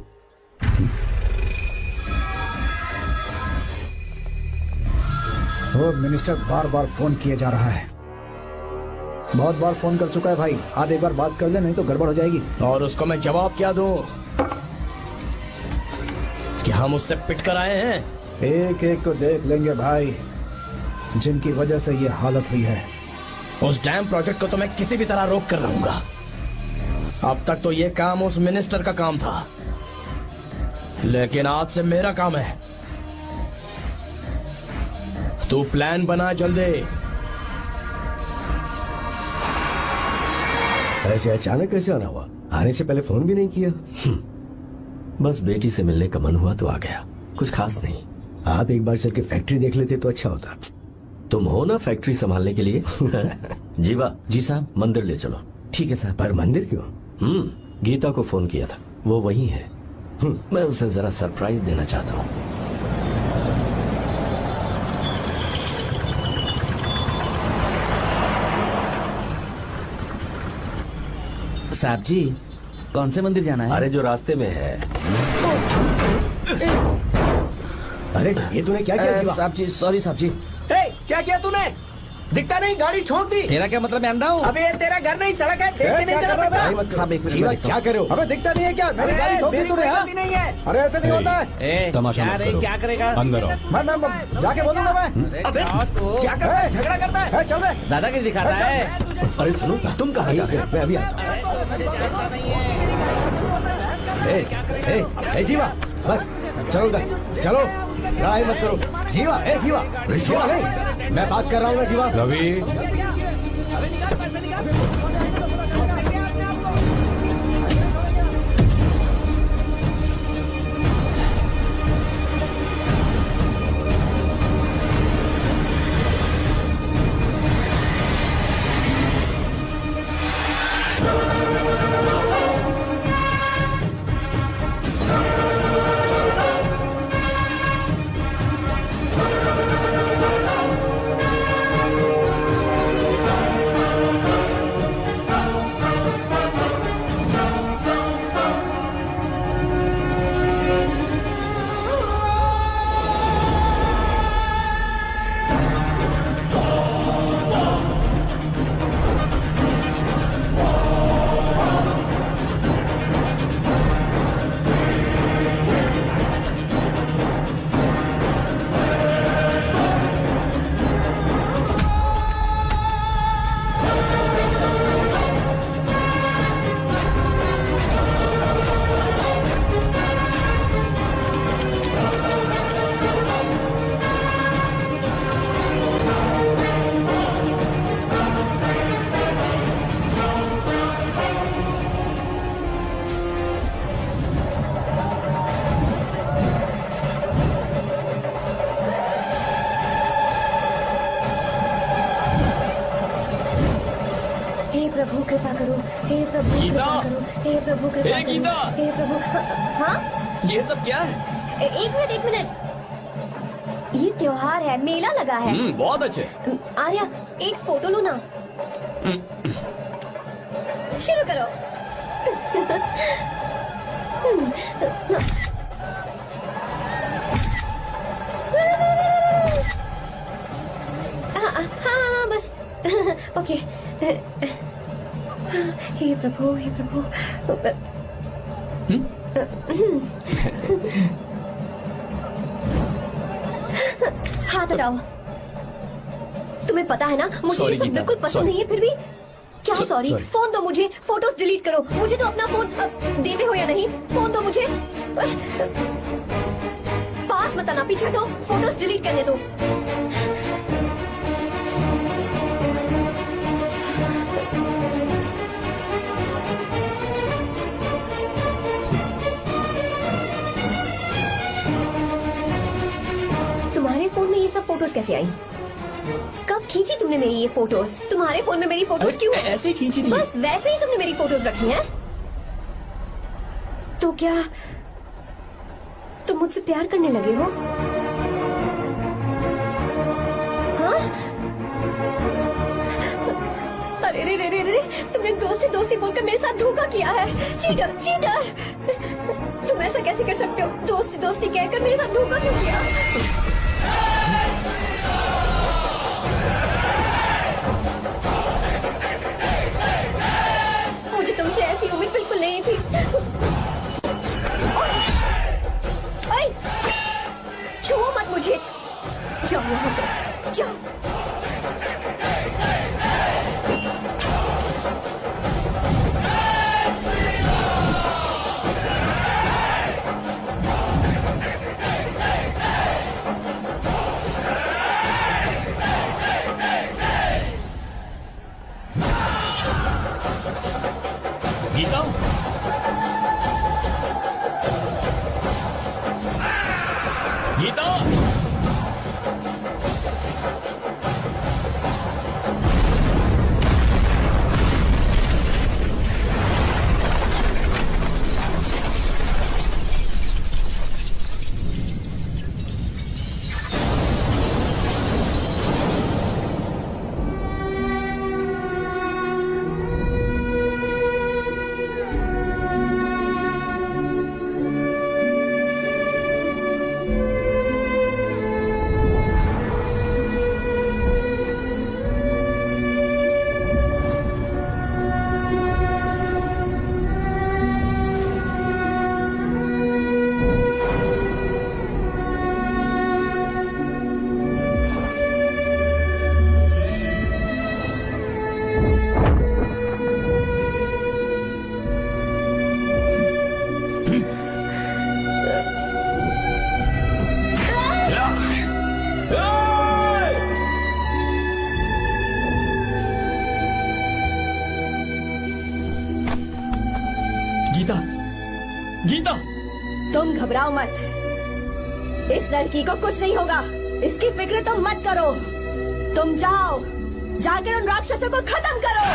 वो मिनिस्टर बार बार फोन किए जा रहा है। बहुत बार फोन कर चुका है भाई। आज एक बार बात कर ले, नहीं तो गड़बड़ हो जाएगी। और उसको मैं जवाब क्या दूं? क्या हम उससे पिट कर आए हैं? एक एक को देख लेंगे भाई, जिनकी वजह से ये हालत हुई है। उस डैम प्रोजेक्ट को तो मैं किसी भी तरह रोक कर रहूंगा। अब तक तो ये काम उस मिनिस्टर का काम था, लेकिन आज से मेरा काम है। तू प्लान बना जल्दी। ऐसे अचानक कैसे आना हुआ? आने से पहले फोन भी नहीं किया? बस बेटी से मिलने का मन हुआ तो आ गया, कुछ खास नहीं। आप एक बार चल के फैक्ट्री देख लेते तो अच्छा होता। तुम हो ना फैक्ट्री संभालने के लिए? जीवा। जी साहब। मंदिर ले चलो। ठीक है साहब। पर मंदिर क्यों? गीता को फोन किया था, वो वही है। मैं उसे जरा सरप्राइज देना चाहता हूँ। साहब जी, कौन से मंदिर जाना है? अरे जो रास्ते में है। अरे ये तूने क्या किया जीवा? साहब जी, सॉरी साहब जी। क्या किया तूने? दिखता नहीं, गाड़ी ठोक दी। तेरा क्या मतलब? मैं अंधा हूँ? अबे तेरा घर नहीं, सड़क है, देख के नहीं चला सकता। साहब एक मिनट, जीवा मैं देखता क्या करे हो? अबे दिखता नहीं है क्या? मेरी गाड़ी ठोक दी तूने? नहीं है। अरे ऐसे नहीं होता है। हूँ। तमाशा क्या मत रे, करो। क्या करेगा? अंदर आओ। मैं जाके बोलूंगा मैं। अबे क्या करता है? झगड़ा करता है? चल बे। दादागिरी दिखाता है। अरे सुनो, तुम कहाँ जा रहे हो? मैं अभी आता हूँ। जीवा बस चलो उधर, चलो लड़ाई मत करो। जीवा, जीवा, जीवा नहीं, मैं बात कर रहा हूँ ना जीवा। रवि, प्रभु कृपा करो, हे प्रभु गीता! कृपा करो, हे प्रभु कृपा हे करो, गीता! हे प्रभु। हाँ ये सब क्या है? एक मिनट ये त्योहार है, मेला लगा है। बहुत अच्छे। आर्या, एक फोटो लो ना। शुरू करो। हाँ बस। ओके। हे प्रभु, हे प्रभु। हाथ हटाओ। तुम्हें पता है ना, मुझे ये सब बिल्कुल पसंद नहीं है, फिर भी क्या सॉरी? फोन दो मुझे, फोटोज डिलीट करो। मुझे तो अपना फोन देते हो या नहीं? फोन दो मुझे। पास मत आना, पीछे दो, फोटोज डिलीट करने दो। तुम्हारे फोन में ये सब फोटोज कैसे आई? कब खींची तुमने मेरी ये फोटोज? तुम्हारे फोन में मेरी फोटोज क्यों? ऐसे ही खींची थी। बस वैसे ही तुमने मेरी फोटोज रखी हैं? तो क्या तुम मुझसे प्यार करने लगे हो? हाँ? अरे रे रे रे रे, तुमने दोस्ती दोस्ती बोलकर मेरे साथ धोखा किया है। Cheater, cheater! तुम ऐसा कैसे कर सकते हो? दोस्ती दोस्ती कहकर मेरे साथ धोखा क्यों किया? मुझे तुमसे ऐसी उम्मीद बिल्कुल नहीं थी। ओए, छुओ मत मुझे। जाओ यहाँ से, जाओ। गीता, गीता, गीता, गीता, तुम घबराओ मत। इस लड़की को कुछ नहीं होगा, इसकी फिक्र तुम मत करो। तुम जाओ, जाकर उन राक्षसों को खत्म करो।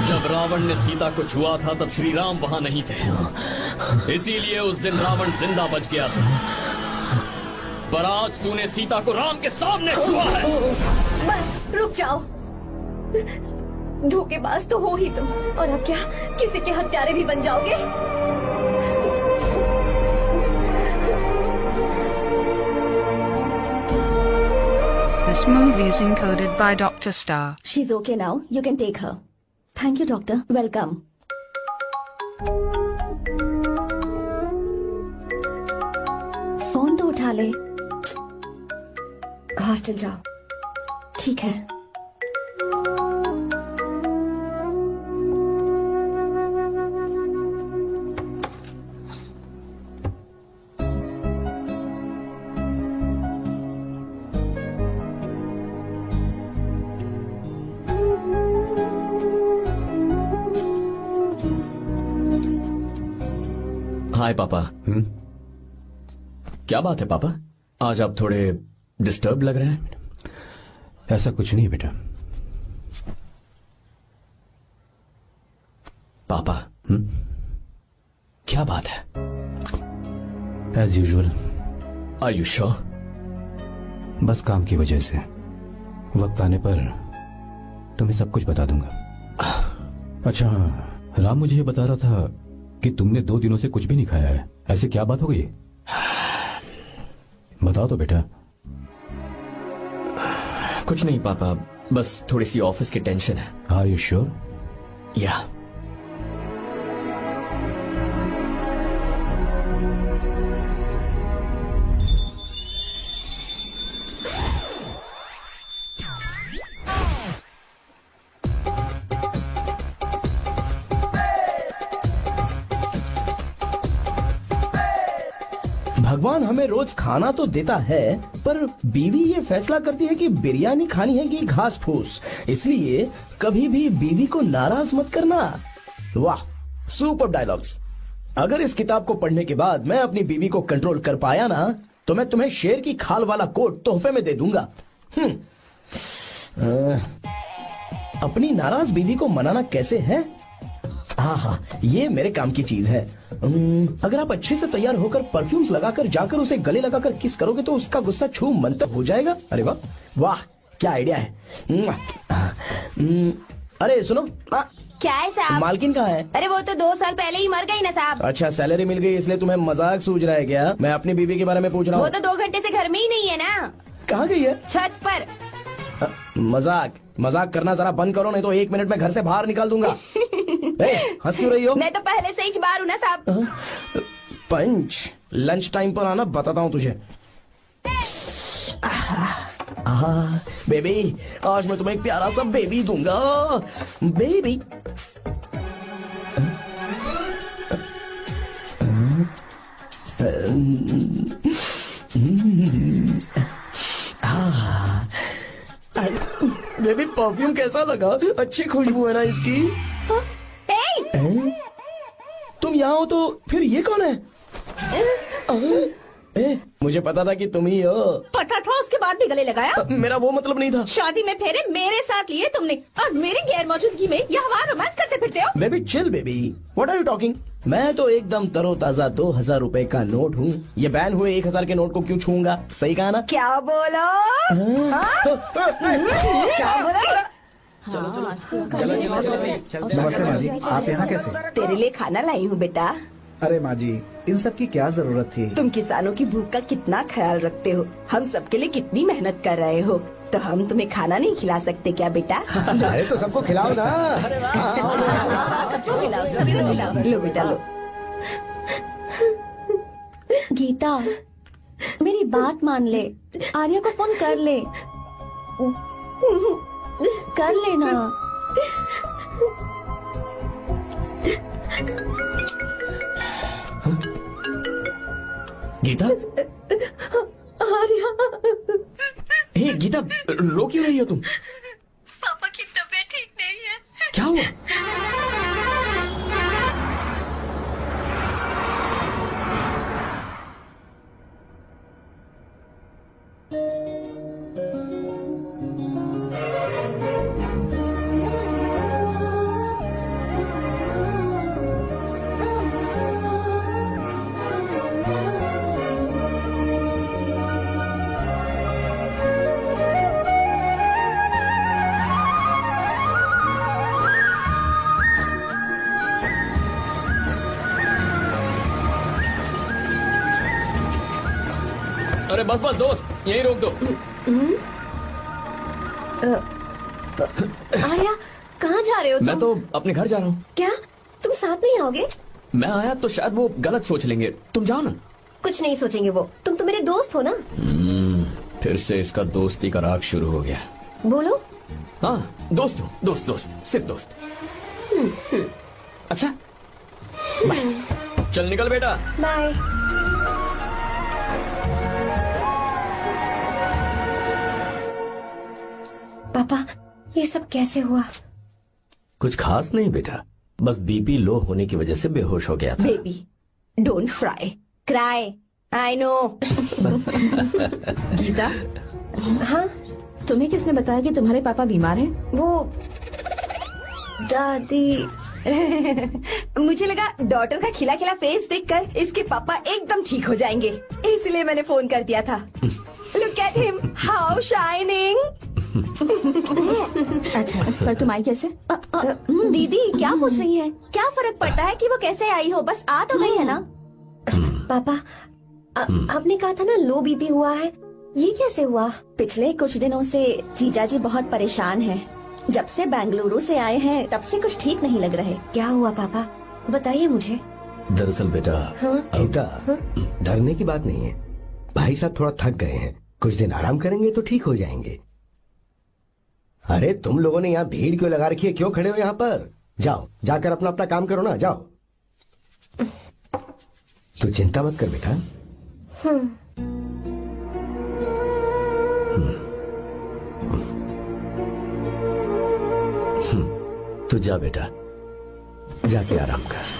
जब रावण ने सीता को छुआ था तब श्री राम वहां नहीं थे, इसीलिए उस दिन रावण जिंदा बच गया था। पर आज तूने सीता को राम के सामने छुआ है। बस रुक जाओ, धोखेबाज तो हो ही तुम, और अब क्या किसी के हत्यारे भी बन जाओगे? This movie is encoded by Dr. Star. She's okay now. You can take her. Thank you, doctor. Welcome. Phone तो उठा ले। हॉस्टल जाओ। ठीक है। हाय पापा। क्या बात है पापा, आज आप थोड़े डिस्टर्ब लग रहे हैं। ऐसा कुछ नहीं बेटा। पापा क्या बात है? As usual. Are you sure? बस काम की वजह से, वक्त आने पर तुम्हें सब कुछ बता दूंगा। अच्छा, राम मुझे ये बता रहा था कि तुमने 2 दिनों से कुछ भी नहीं खाया है, ऐसे क्या बात हो गई? बताओ तो बेटा। कुछ नहीं पापा, बस थोड़ी सी ऑफिस की टेंशन है। Are you sure? या। भगवान हमें रोज खाना तो देता है, पर बीवी ये फैसला करती है कि बिरयानी खानी है कि घास फूस, इसलिए कभी भी बीवी को नाराज मत करना। वाह, सुपर डायलॉग्स। अगर इस किताब को पढ़ने के बाद मैं अपनी बीवी को कंट्रोल कर पाया ना, तो मैं तुम्हें शेर की खाल वाला कोट तोहफे में दे दूंगा। अपनी नाराज बीवी को मनाना कैसे है? हाँ, ये मेरे काम की चीज है। अगर आप अच्छे से तैयार होकर परफ्यूम्स लगाकर जाकर उसे गले लगाकर किस करोगे तो उसका गुस्सा छू मंतर हो जाएगा। अरे वाह वाह, क्या आइडिया है। अरे सुनो, क्या है साहब? मालकिन कहाँ है? अरे वो तो 2 साल पहले ही मर गई ना साहब। अच्छा, सैलरी मिल गई इसलिए तुम्हें मजाक सूझ रहा है क्या? मैं अपनी बीवी के बारे में पूछ रहा हूँ। वो तो 2 घंटे से घर में ही नहीं है ना। कहाँ गई है? छत पर। मजाक करना जरा बंद करो, नहीं तो 1 मिनट में घर से बाहर निकाल दूंगा। हंस क्यों रही हो? मैं तो पहले से ही बाहर हूँ ना साहब। पंच, लंच टाइम पर आना, बताता हूँ तुझे। बेबी, आज मैं तुम्हें एक प्यारा सा बेबी दूंगा। बेबी। बेबी, परफ्यूम कैसा लगा? अच्छी खुशबू है ना इसकी? तुम यहाँ हो तो फिर ये कौन है? मुझे पता था कि तुम ही हो। पता था, उसके बाद भी गले लगाया? मेरा वो मतलब नहीं था। शादी में फेरे मेरे साथ लिए तुमने, और मेरी गैर मौजूदगी में यहाँ रोमांस करते फिरते हो। Baby chill baby, what are you talking? मैं तो एकदम तरोताजा 2000 रुपए का नोट हूँ। ये बैन हुए 1000 के नोट को क्यों छूऊंगा? सही कहा ना? क्या बोलो? क्या बोलो? चलो। नमस्ते माँ जी, आप यहाँ कैसे? तेरे लिए खाना लाई हूँ बेटा। अरे माँ जी, इन सब की क्या जरूरत थी? तुम किसानों की भूख का कितना ख्याल रखते हो, हम सबके लिए कितनी मेहनत कर रहे हो, तो हम तुम्हें खाना नहीं खिला सकते क्या बेटा? अरे तो सबको खिलाओ ना। सबको खिलाओ। लो बेटा लो। गीता, मेरी बात मान ले, आर्या को फोन कर ले। कर लेना। गीता? आर्या। हे गीता, रो क्यों रही हो तुम? पापा की तबीयत ठीक नहीं है। क्या हुआ? अरे बस बस दोस्त, यही रोक दो। आर्या, कहाँ जा रहे हो तुम? मैं तो अपने घर जा रहा हूँ। क्या तुम साथ नहीं आओगे? मैं आया तो शायद वो गलत सोच लेंगे, तुम जाओ ना। कुछ नहीं सोचेंगे वो, तुम तो मेरे दोस्त हो ना। फिर से इसका दोस्ती का राग शुरू हो गया। बोलो। हाँ दोस्त हूँ, दोस्त दोस्त, सिर्फ दोस्त। अच्छा बाय, चल निकल बेटा। बाय। पापा, ये सब कैसे हुआ? कुछ खास नहीं बेटा, बस बीपी लो होने की वजह से बेहोश हो गया था। Baby don't fry cry, I know. Gita, हाँ तुम्हें किसने बताया कि तुम्हारे पापा बीमार हैं? वो दादी। मुझे लगा डॉटर का खिला खिला फेस देखकर इसके पापा एकदम ठीक हो जाएंगे, इसलिए मैंने फोन कर दिया था। Look at him, how shining. अच्छा, पर तुम आई कैसे? दीदी क्या पूछ रही है? क्या फर्क पड़ता है कि वो कैसे आई हो, बस आ तो गई है ना। पापा, आपने कहा था ना लो बीपी हुआ है, ये कैसे हुआ? पिछले कुछ दिनों से जीजा जी बहुत परेशान हैं। जब से बेंगलुरु से आए हैं तब से कुछ ठीक नहीं लग रहे। क्या हुआ पापा, बताइए मुझे। दरअसल बेटा, गीता, डरने की बात नहीं है। भाई साहब थोड़ा थक गए हैं, कुछ दिन आराम करेंगे तो ठीक हो जाएंगे। अरे तुम लोगों ने यहाँ भीड़ क्यों लगा रखी है, क्यों खड़े हो यहाँ पर? जाओ, जाकर अपना अपना काम करो ना, जाओ। तू चिंता मत कर बेटा। तू जा बेटा, जाके आराम कर।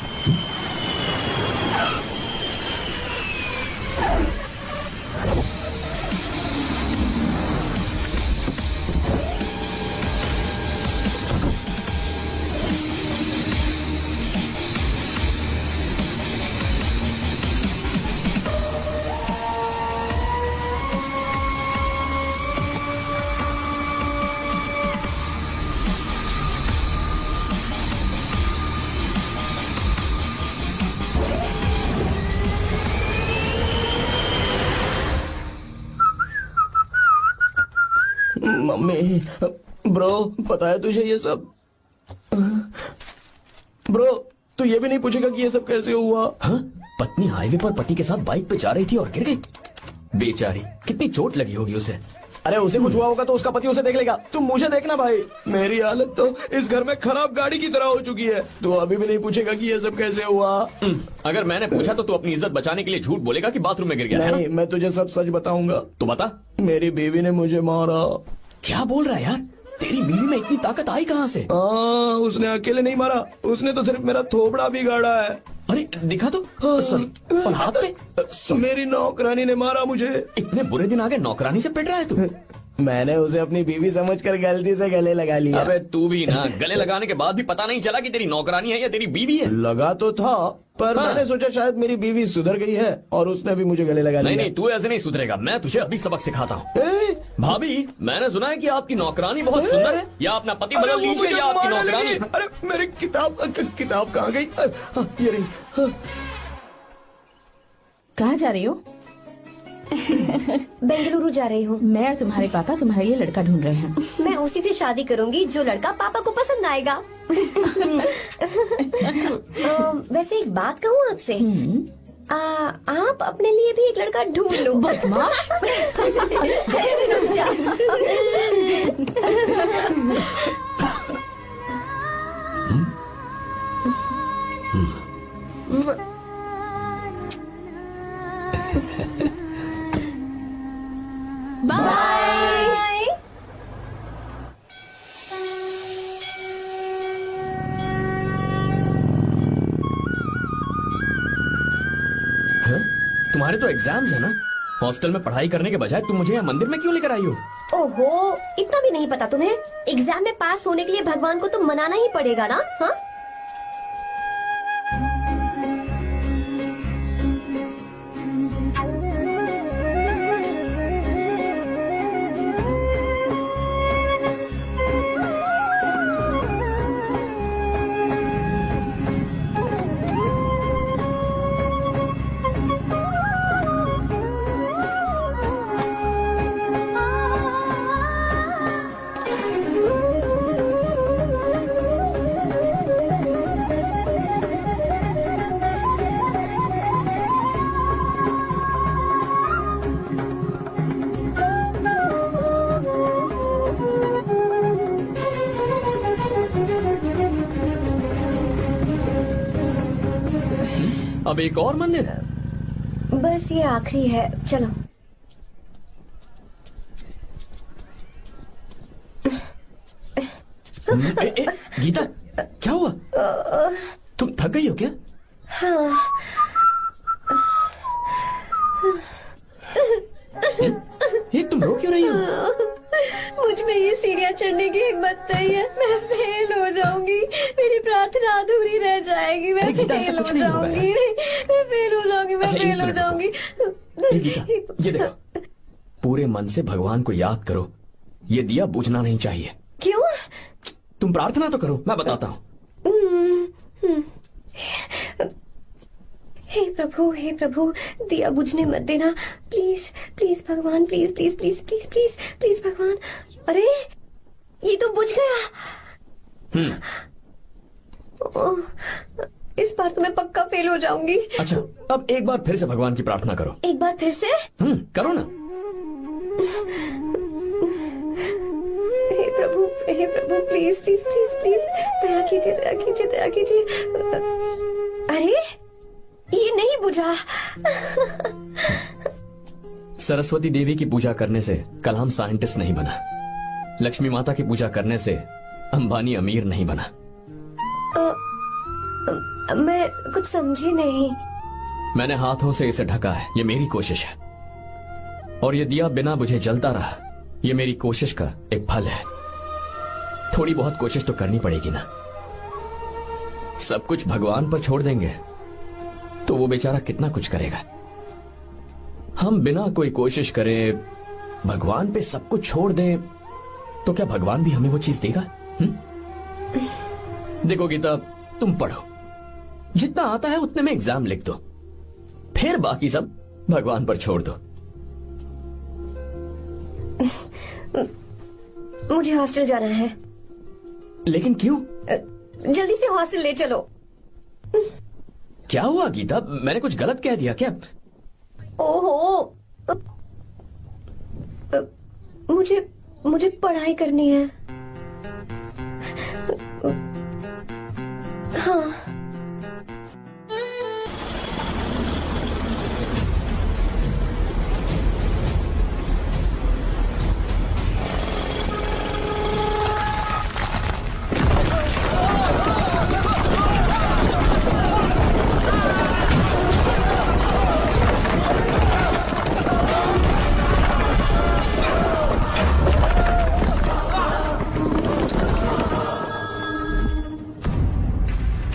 मम्मी, ब्रो, पता है तुझे ये सब? ब्रो, तू ये भी नहीं पूछेगा कि ये सब कैसे हुआ? हाँ? पत्नी हाईवे पर पति के साथ बाइक पे जा रही थी और गिर गई। बेचारी, कितनी चोट लगी होगी उसे। अरे उसे कुछ हुआ होगा तो उसका पति उसे देख लेगा, तुम मुझे देखना भाई। मेरी हालत तो इस घर में खराब गाड़ी की तरह हो चुकी है। तू अभी भी नहीं पूछेगा कि ये सब कैसे हुआ? अगर मैंने पूछा तो तू अपनी इज्जत बचाने के लिए झूठ बोलेगा कि बाथरूम में गिर गया है नहीं, मैं तुझे सब सच बताऊंगा। तो बता। मेरी बीवी ने मुझे मारा। क्या बोल रहा है यार? तेरी बीवी में इतनी ताकत आई कहाँ से? उसने अकेले नहीं मारा, उसने तो सिर्फ मेरा थोबड़ा बिगाड़ा है। अरे दिखा तो। और हाथ पे? मेरी नौकरानी ने मारा मुझे। इतने बुरे दिन आ गए, नौकरानी से पिट रहा है तू? मैंने उसे अपनी बीवी समझकर गलती से गले लगा लिया। अबे तू भी ना, गले लगाने के बाद भी पता नहीं चला कि तेरी नौकरानी है या तेरी बीवी है। लगा तो था, पर मैंने सोचा शायद मेरी बीवी सुधर गई है और उसने भी मुझे गले लगा लिया। नहीं, तू ऐसे नहीं सुधरेगा, मैं तुझे अभी सबक सिखाता हूँ। भाभी, मैंने सुना है कि आपकी नौकरानी बहुत सुंदर है, या अपना पति बदल लीजिए या आपकी नौकरानी। अरे मेरी किताब कहाँ गई? ये रही। कहाँ जा रही हो? बेंगलुरु जा रही हूँ। मैं और तुम्हारे पापा तुम्हारे लिए लड़का ढूंढ रहे हैं। मैं उसी से शादी करूंगी जो लड़का पापा को पसंद आएगा। वैसे एक बात कहूँ आपसे, आप अपने लिए भी एक लड़का ढूंढ लो। बदमाश। बाय। तुम्हारे तो एग्जाम्स है ना? हॉस्टल में पढ़ाई करने के बजाय तुम मुझे यहाँ मंदिर में क्यों लेकर आई हो? ओहो, इतना भी नहीं पता तुम्हें? एग्जाम में पास होने के लिए भगवान को तो मनाना ही पड़ेगा ना। हाँ, अब एक और मंदिर? बस ये आखिरी है, चलो। गीता, क्या हुआ? तुम थक गई हो क्या? हाँ। ये तुम रो क्यों रही हो? मुझ में ये सीढ़ियाँ चढ़ने की हिम्मत नहीं है। मैं फेल हो जाऊंगी, मेरी प्रार्थना अधूरी रह जाएगी। मैं फेल हो जाऊंगी, मैं फेल हो जाऊंगी, मैं फेल हो जाऊंगी। गीता, ये देखो, पूरे मन से भगवान को याद करो। ये दिया बुझना नहीं चाहिए। क्यों? तुम प्रार्थना तो करो, मैं बताता हूँ। हे प्रभु, दिया बुझने मत देना, प्लीज प्लीज भगवान, please please please please please please भगवान। अरे ये तो बुझ गया। इस बार तो मैं पक्का फेल हो जाऊंगी। अच्छा, अब एक बार फिर से भगवान की प्रार्थना करो। एक बार फिर से? करो ना। हे प्रभु, प्लीज प्लीज प्लीज प्लीज, दया कीजिए, दया कीजिए, दया कीजिए। अरे ये नहीं बुझा। सरस्वती देवी की पूजा करने से कलाम साइंटिस्ट नहीं बना। लक्ष्मी माता की पूजा करने से अंबानी अमीर नहीं बना। मैं कुछ समझी नहीं। मैंने हाथों से इसे ढका है, ये मेरी कोशिश है। और ये दिया बिना बुझे जलता रहा, ये मेरी कोशिश का एक फल है। थोड़ी बहुत कोशिश तो करनी पड़ेगी ना। सब कुछ भगवान पर छोड़ देंगे तो वो बेचारा कितना कुछ करेगा। हम बिना कोई कोशिश करे भगवान पे सब कुछ छोड़ दें तो क्या भगवान भी हमें वो चीज देगा? देखो गीता, तुम पढ़ो, जितना आता है उतने में एग्जाम लिख दो, फिर बाकी सब भगवान पर छोड़ दो। मुझे हॉस्टल जाना है। लेकिन क्यों? जल्दी से हॉस्टल ले चलो। क्या हुआ गीता, मैंने कुछ गलत कह दिया क्या? ओहो, मुझे पढ़ाई करनी है। हाँ।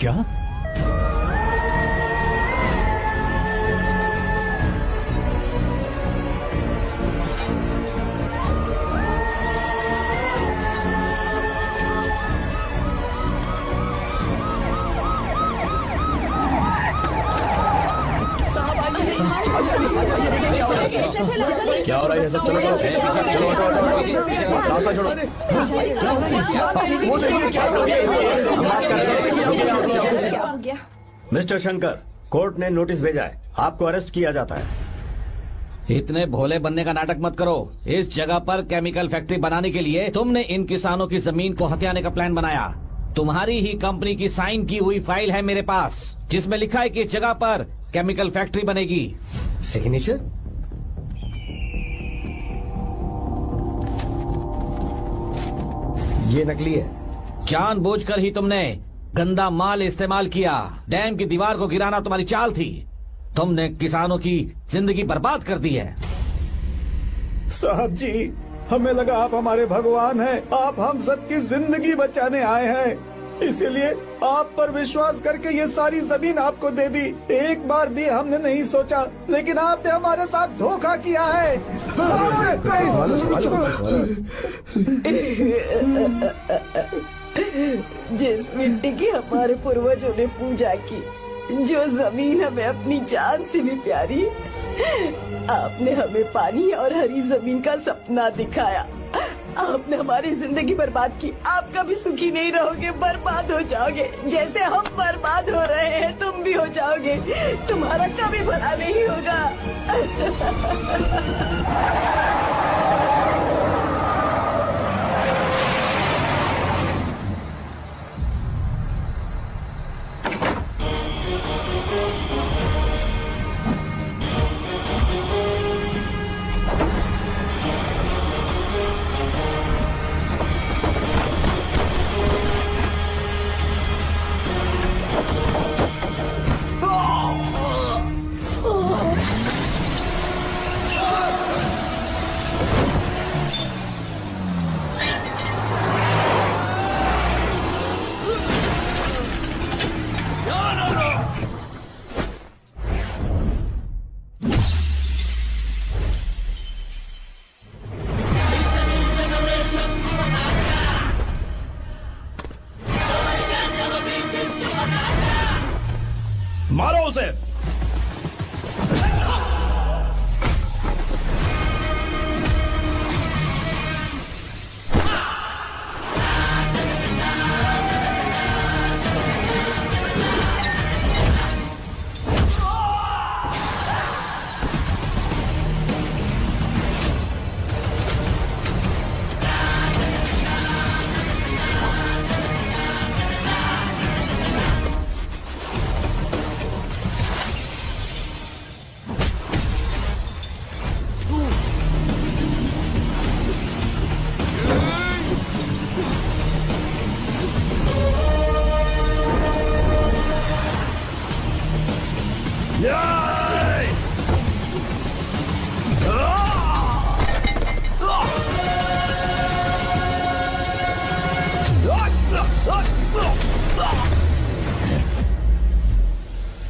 क्या? क्या हो रहा है सब? चलो चलो रास्ता छोड़ो। मिस्टर शंकर, कोर्ट ने नोटिस भेजा है, आपको अरेस्ट किया जाता है। इतने भोले बनने का नाटक मत करो। इस जगह पर केमिकल फैक्ट्री बनाने के लिए तुमने इन किसानों की जमीन को हथियाने का प्लान बनाया। तुम्हारी ही कंपनी की साइन की हुई फाइल है मेरे पास, जिसमें लिखा है कि इस जगह पर केमिकल फैक्ट्री बनेगी। सिग्नेचर? ये नकली है। जानबूझकर ही तुमने गंदा माल इस्तेमाल किया। डैम की दीवार को गिराना तुम्हारी चाल थी। तुमने किसानों की जिंदगी बर्बाद कर दी है। साहब जी, हमें लगा आप हमारे भगवान हैं, आप हम सबकी जिंदगी बचाने आए हैं, इसीलिए आप पर विश्वास करके ये सारी जमीन आपको दे दी। एक बार भी हमने नहीं सोचा, लेकिन आपने हमारे साथ धोखा किया है। जिस मिट्टी की हमारे पूर्वजों ने पूजा की, जो जमीन हमें अपनी जान से भी प्यारी, आपने हमें पानी और हरी जमीन का सपना दिखाया। आपने हमारी जिंदगी बर्बाद की। आप कभी सुखी नहीं रहोगे, बर्बाद हो जाओगे। जैसे हम बर्बाद हो रहे हैं तुम भी हो जाओगे। तुम्हारा कभी भला नहीं होगा। मारो उसे।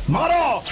मारो।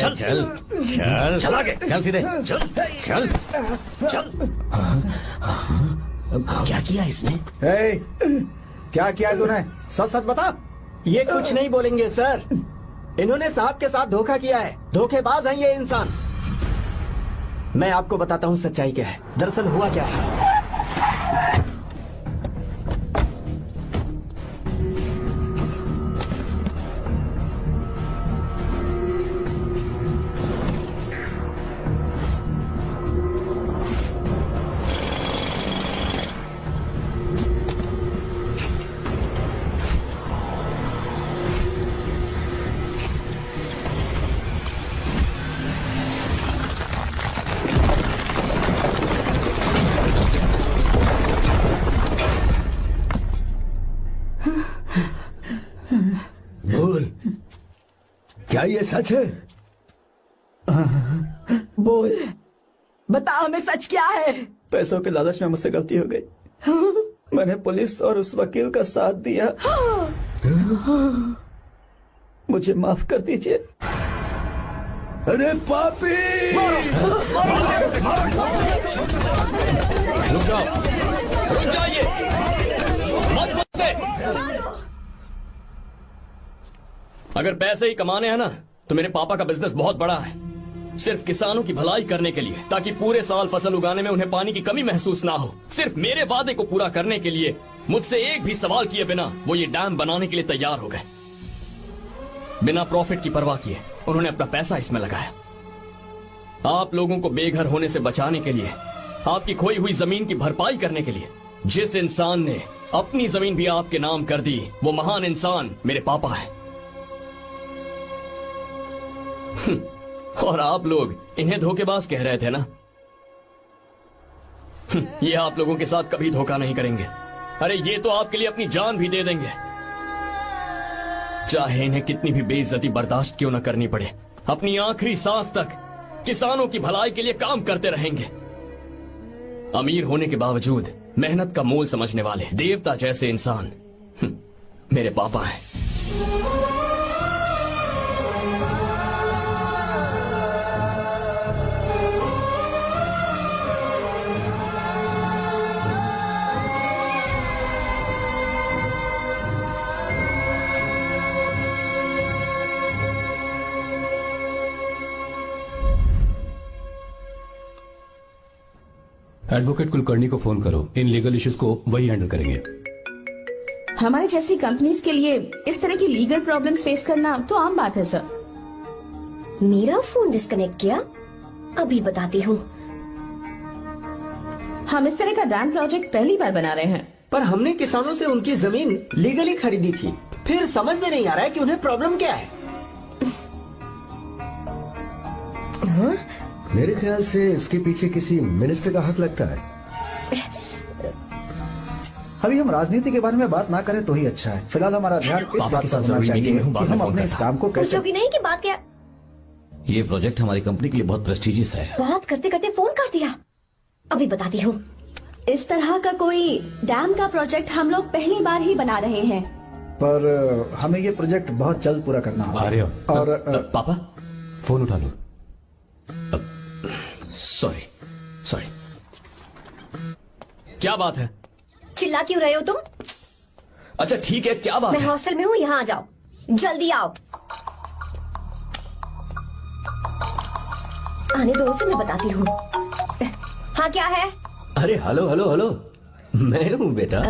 चल चल चल चल आगे। चल सीधे चल चल चल। क्या किया इसने? क्या किया तूने? सच सच बता। ये कुछ नहीं बोलेंगे सर। इन्होंने साहब के साथ धोखा किया है। धोखेबाज हैं ये इंसान। मैं आपको बताता हूँ सच्चाई क्या है। दरअसल हुआ क्या है, बोल, क्या ये सच है? बोल, बता हमें सच क्या है। पैसों के लालच में मुझसे गलती हो गई। मैंने पुलिस और उस वकील का साथ दिया। मुझे माफ कर दीजिए। अरे पापी! रुक जाओ, रुक जाइए, मत मुझसे। अगर पैसे ही कमाने हैं ना, तो मेरे पापा का बिजनेस बहुत बड़ा है। सिर्फ किसानों की भलाई करने के लिए, ताकि पूरे साल फसल उगाने में उन्हें पानी की कमी महसूस ना हो। सिर्फ मेरे वादे को पूरा करने के लिए मुझसे एक भी सवाल किए बिना वो ये डैम बनाने के लिए तैयार हो गए। बिना प्रॉफिट की परवाह किए उन्होंने अपना पैसा इसमें लगाया। आप लोगों को बेघर होने से बचाने के लिए, आपकी खोई हुई जमीन की भरपाई करने के लिए। जिस इंसान ने अपनी जमीन भी आपके नाम कर दी, वो महान इंसान मेरे पापा है। और आप लोग इन्हें धोखेबाज कह रहे थे ना? ये आप लोगों के साथ कभी धोखा नहीं करेंगे। अरे ये तो आपके लिए अपनी जान भी दे देंगे, चाहे इन्हें कितनी भी बेइज्जती बर्दाश्त क्यों न करनी पड़े। अपनी आखिरी सांस तक किसानों की भलाई के लिए काम करते रहेंगे। अमीर होने के बावजूद मेहनत का मोल समझने वाले देवता जैसे इंसान मेरे पापा हैं। एडवोकेट कुलकर्णी को फोन करो। इन लीगल इश्यूज को वही हैंडल करेंगे। हमारे जैसी कंपनीज के लिए इस तरह की लीगल प्रॉब्लम्स फेस करना तो आम बात है सर। मेरा फोन डिस्कनेक्ट किया? अभी बताती हूँ। हम इस तरह का डैम प्रोजेक्ट पहली बार बना रहे हैं। पर हमने किसानों से उनकी जमीन लीगली खरीदी थी, फिर समझ में नहीं आ रहा है कि उन्हें प्रॉब्लम क्या है। मेरे ख्याल से इसके पीछे किसी मिनिस्टर का हक लगता है। अभी हम राजनीति के बारे में बात ना करें तो ही अच्छा है। फिलहाल हमारा ध्यान इस बात पर होना चाहिए कि हम अपने इस काम को कैसे। पूछोगी नहीं कि बात क्या? ये प्रोजेक्ट हमारी कंपनी के लिए बहुत प्रेस्टिजियस है। बात करते करते फोन कर दिया। अभी बताती हूँ। इस तरह का कोई डैम का प्रोजेक्ट हम लोग पहली बार ही बना रहे हैं। पर हमें ये प्रोजेक्ट बहुत जल्द पूरा करना होगा। आर्य, और पापा फोन उठा लो। Sorry sorry. क्या बात है? चिल्ला क्यों रहे हो तुम? अच्छा ठीक है, क्या बात मैं है? हॉस्टल में हूँ, यहाँ आ जाओ, जल्दी आओ। आने दो उसे, मैं बताती हूँ। हाँ क्या है? अरे हेलो हेलो हेलो, मैं हूँ बेटा।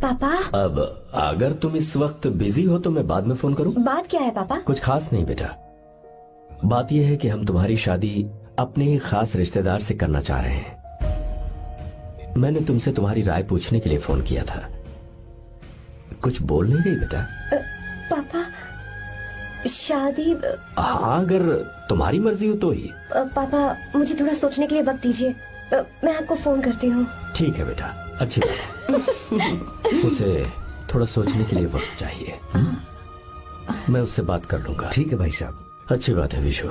पापा। अब अगर तुम इस वक्त बिजी हो तो मैं बाद में फोन करूँ? बात क्या है पापा? कुछ खास नहीं बेटा, बात यह है कि हम तुम्हारी शादी अपने ही खास रिश्तेदार से करना चाह रहे हैं। मैंने तुमसे तुम्हारी राय पूछने के लिए फोन किया था। कुछ बोल नहीं रही बेटा? पापा शादी। हाँ अगर तुम्हारी मर्जी हो तो ही। पापा मुझे थोड़ा सोचने के लिए वक्त दीजिए, मैं आपको फोन करती हूँ। ठीक है बेटा, अच्छी बात। उसे थोड़ा सोचने के लिए वक्त चाहिए। मैं उससे बात कर लूंगा। ठीक है भाई साहब। अच्छी बात है विशु।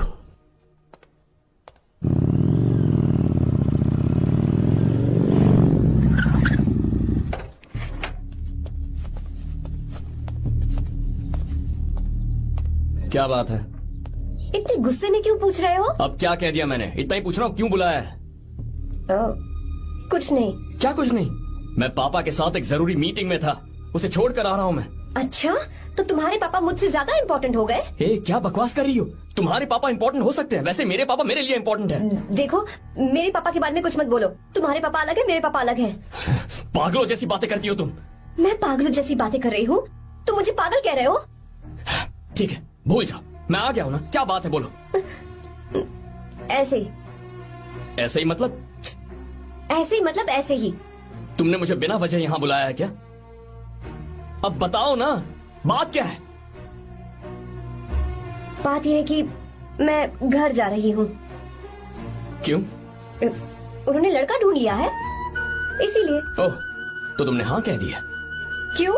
क्या बात है? इतने गुस्से में क्यों पूछ रहे हो? अब क्या कह दिया मैंने? इतना ही पूछ रहा हूँ, क्यों बुलाया है? कुछ नहीं। क्या कुछ नहीं? मैं पापा के साथ एक जरूरी मीटिंग में था, उसे छोड़ कर आ रहा हूँ मैं। अच्छा, तो तुम्हारे पापा मुझसे ज्यादा इम्पोर्टेंट हो गए? क्या बकवास कर रही हो? तुम्हारे पापा इम्पोर्टेंट हो सकते हैं, वैसे मेरे पापा मेरे लिए इम्पोर्टेंट है। देखो मेरे पापा के बारे में कुछ मत बोलो। तुम्हारे पापा अलग है, मेरे पापा अलग है। पागलों जैसी बातें करती हो तुम। मैं पागलों जैसी बातें कर रही हूँ? तुम मुझे पागल कह रहे हो? ठीक है, भूल जाओ, मैं आ गया हूँ ना। क्या बात है, बोलो। ऐसे ही। ऐसे ही मतलब? ऐसे ही मतलब ऐसे ही। तुमने मुझे बिना वजह यहाँ बुलाया है क्या? अब बताओ ना, बात क्या है? बात यह है कि मैं घर जा रही हूँ। क्यों? उन्होंने लड़का ढूंढ लिया है, इसीलिए। ओह, तो तुमने हाँ कह दिया? क्यों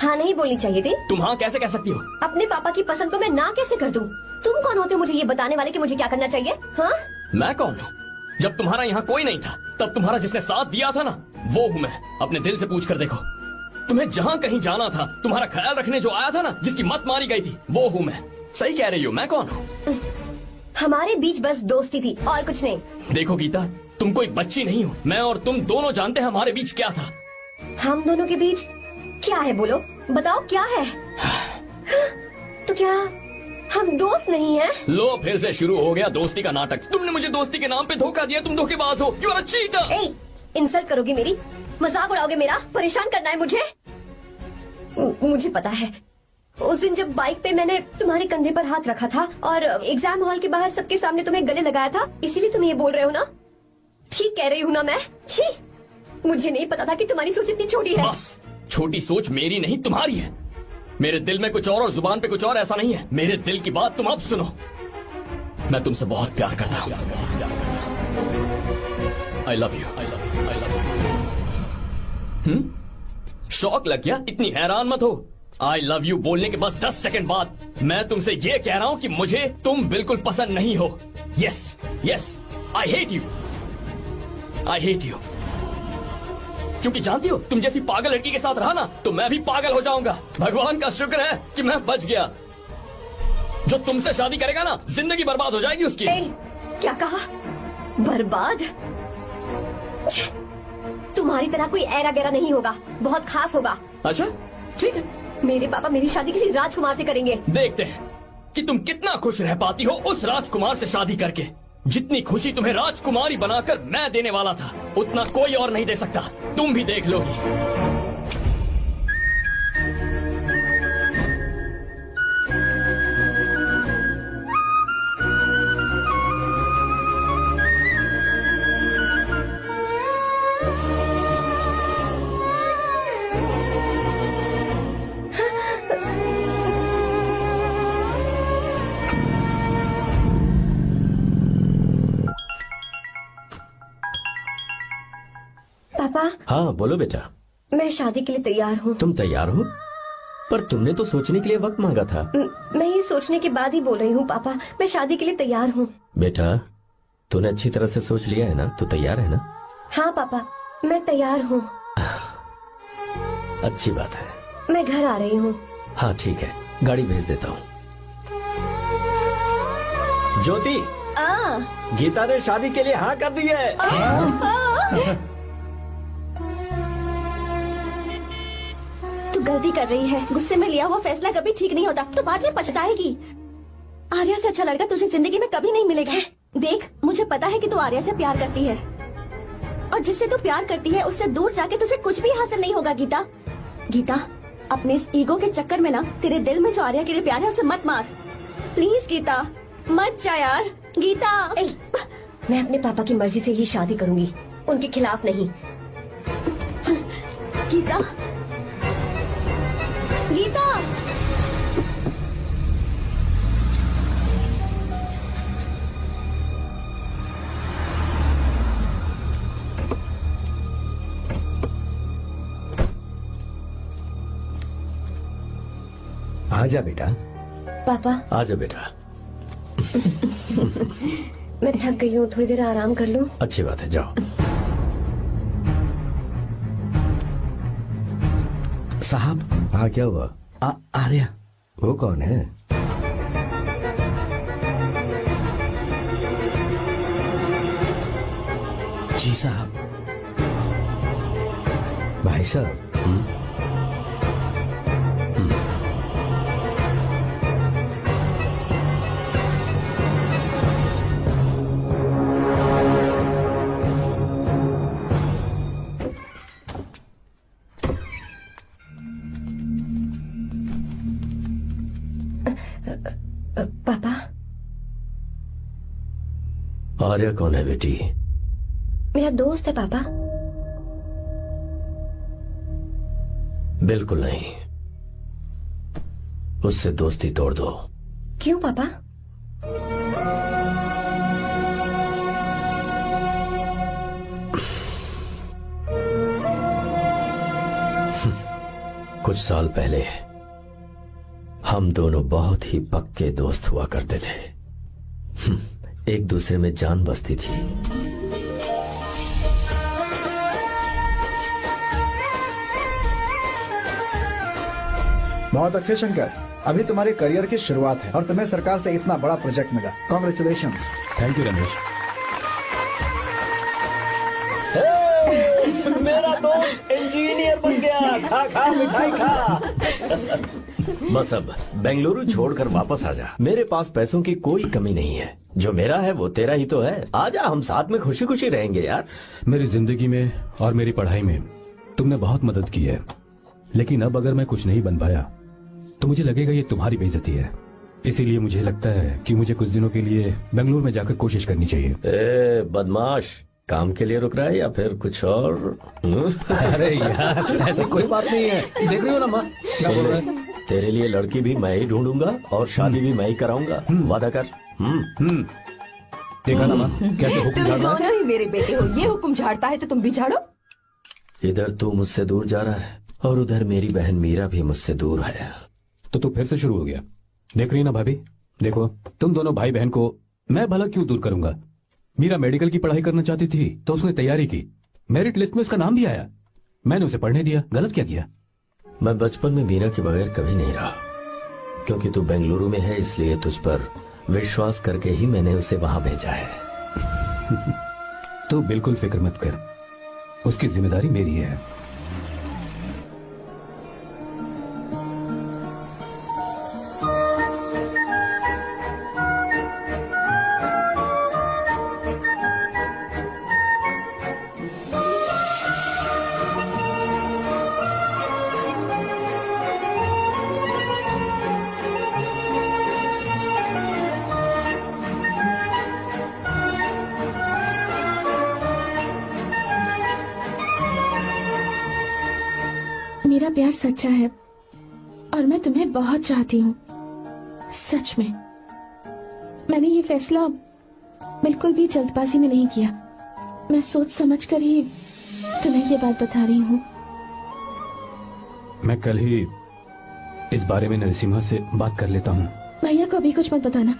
हाँ नहीं बोलनी चाहिए थी? तुम हाँ कैसे कह सकती हो? अपने पापा की पसंद को मैं ना कैसे कर दूं? तुम कौन होते हो मुझे ये बताने वाले कि मुझे क्या करना चाहिए? हाँ, मैं कौन हूँ? जब तुम्हारा यहाँ कोई नहीं था तब तुम्हारा जिसने साथ दिया था ना, वो हूँ मैं। अपने दिल से पूछ कर देखो, तुम्हें जहाँ कहीं जाना था, तुम्हारा ख्याल रखने जो आया था ना, जिसकी मत मारी गई थी, वो हूँ मैं। सही कह रही हो, मैं कौन हूँ? हमारे बीच बस दोस्ती थी और कुछ नहीं। देखो गीता, तुम कोई बच्ची नहीं हो। मैं और तुम दोनों जानते हैं हमारे बीच क्या था। हम दोनों के बीच क्या है? बोलो, बताओ क्या है? तो क्या हम दोस्त नहीं हैं? लो, फिर से शुरू हो गया दोस्ती का नाटक। तुमने मुझे दोस्ती के नाम पे धोखा दिया। तुम धोखेबाज हो। You are a cheater. ए, इंसल्ट करोगे मेरी? मजाक उड़ाओगे मेरा? परेशान करना है मुझे? मुझे पता है, उस दिन जब बाइक पे मैंने तुम्हारे कंधे पर हाथ रखा था और एग्जाम हॉल के बाहर सबके सामने तुम्हें गले लगाया था, इसीलिए तुम ये बोल रहे हो ना? ठीक कह रही हूँ ना मैं? छी, मुझे नहीं पता था कि तुम्हारी सोच इतनी छोटी है। बस, छोटी सोच मेरी नहीं तुम्हारी है। मेरे दिल में कुछ और जुबान पे कुछ और, ऐसा नहीं है। मेरे दिल की बात तुम अब सुनो। मैं तुमसे बहुत प्यार करता हूँ। I love you. शौक लग गया? इतनी हैरान मत हो। आई लव यू बोलने के बस 10 सेकंड बाद मैं तुमसे ये कह रहा हूँ कि मुझे तुम बिल्कुल पसंद नहीं हो। Yes yes, I hate you. I hate you. क्योंकि जानती हो, तुम जैसी पागल लड़की के साथ रहा ना तो मैं भी पागल हो जाऊंगा। भगवान का शुक्र है कि मैं बच गया। जो तुमसे शादी करेगा ना, जिंदगी बर्बाद हो जाएगी उसकी। क्या कहा? बर्बाद? तुम्हारी तरह कोई ऐरा गैरा नहीं होगा, बहुत खास होगा। अच्छा ठीक है। मेरे पापा मेरी शादी किसी राजकुमार से करेंगे। देखते हैं कि तुम कितना खुश रह पाती हो उस राजकुमार से शादी करके। जितनी खुशी तुम्हें राजकुमारी बनाकर मैं देने वाला था, उतना कोई और नहीं दे सकता। तुम भी देख लोगी। हाँ बोलो बेटा। मैं शादी के लिए तैयार हूँ। तुम तैयार हो? पर तुमने तो सोचने के लिए वक्त मांगा था। मैं ये सोचने के बाद ही बोल रही हूँ पापा, मैं शादी के लिए तैयार हूँ। बेटा तूने अच्छी तरह से सोच लिया है ना? तू तैयार है ना? हाँ पापा, मैं तैयार हूँ। अच्छी बात है। मैं घर आ रही हूँ। हाँ ठीक है, गाड़ी भेज देता हूँ। ज्योति, गीता ने शादी के लिए हाँ कर दी है। तू गलती कर रही है। गुस्से में लिया हुआ फैसला कभी ठीक नहीं होता, तो बाद में पछताएगी। आर्या से अच्छा लड़का तुझे जिंदगी में कभी नहीं मिलेगा। देख, मुझे पता है कि तू आर्या से प्यार करती है, और जिससे तू प्यार करती है उससे दूर जाके तुझे कुछ भी हासिल नहीं होगा। गीता, गीता, अपने इस ईगो के चक्कर में ना तेरे दिल में जो आर्या के लिए प्यार है उसे मत मार। प्लीज गीता, मत जा यार। गीता, मैं अपने पापा की मर्जी से ही शादी करूंगी, उनके खिलाफ नहीं। गीता, गीता, आजा बेटा। पापा, आजा बेटा। मैं थक गई हूँ, थोड़ी देर आराम कर लूँ। अच्छी बात है, जाओ। साहब। हाँ क्या हुआ? आर्या। वो कौन है? जी साहब। भाई साहब। पापा। आर्या कौन है बेटी? मेरा दोस्त है पापा। बिल्कुल नहीं, उससे दोस्ती तोड़ दो। क्यों पापा? कुछ साल पहले हम दोनों बहुत ही पक्के दोस्त हुआ करते थे। एक दूसरे में जान बसती थी। बहुत अच्छे शंकर, अभी तुम्हारे करियर की शुरुआत है और तुम्हें सरकार से इतना बड़ा प्रोजेक्ट मिला। कॉन्ग्रेचुलेशंस। Thank you Ramesh. मेरा दोस्त इंजीनियर बन गया। खा खा मिठाई खा। बस अब बेंगलुरु छोड़कर वापस आ जा। मेरे पास पैसों की कोई कमी नहीं है। जो मेरा है वो तेरा ही तो है। आजा, हम साथ में खुशी खुशी रहेंगे यार। मेरी जिंदगी में और मेरी पढ़ाई में तुमने बहुत मदद की है, लेकिन अब अगर मैं कुछ नहीं बन पाया तो मुझे लगेगा ये तुम्हारी बेइज्जती है। इसीलिए मुझे लगता है कि मुझे कुछ दिनों के लिए बेंगलुरु में जाकर कोशिश करनी चाहिए। ए बदमाश, काम के लिए रुक रहा है या फिर कुछ और? अरे यार, ऐसी कोई बात नहीं है। देख रही हो ना माँ, क्या बोल रहा है? तेरे लिए लड़की भी मैं ही ढूंढूंगा और शादी भी मैं ही कराऊंगा। वादा कर। देखा ना माँ, कैसे हुक्म तुम झाड़ना है? दोनों ही मेरे बेटे हो। ये हुक्म झाड़ता है तो तुम भी झाड़ो। इधर तू मुझसे दूर जा रहा है और उधर मेरी बहन मीरा भी मुझसे दूर है। तो तू फिर से शुरू हो गया। देख रही ना भाभी, देखो तुम दोनों भाई बहन को मैं भला क्यों दूर करूंगा। मीरा मेडिकल की पढ़ाई करना चाहती थी तो उसने तैयारी की, मेरिट लिस्ट में उसका नाम भी आया, मैंने उसे पढ़ने दिया। गलत क्या किया? मैं बचपन में मीरा के बगैर कभी नहीं रहा। क्योंकि तू बेंगलुरु में है इसलिए तुझ पर विश्वास करके ही मैंने उसे वहां भेजा है। तू बिल्कुल फिक्र मत कर, उसकी जिम्मेदारी मेरी है। मेरा प्यार सच्चा है और मैं तुम्हें बहुत चाहती हूँ, सच में। मैंने ये फैसला बिल्कुल भी जल्दबाजी में नहीं किया। मैं सोच समझ कर ही तुम्हें ये बात बता रही हूँ। मैं कल ही इस बारे में नरसिम्हा से बात कर लेता हूँ। भैया को अभी कुछ मत बताना,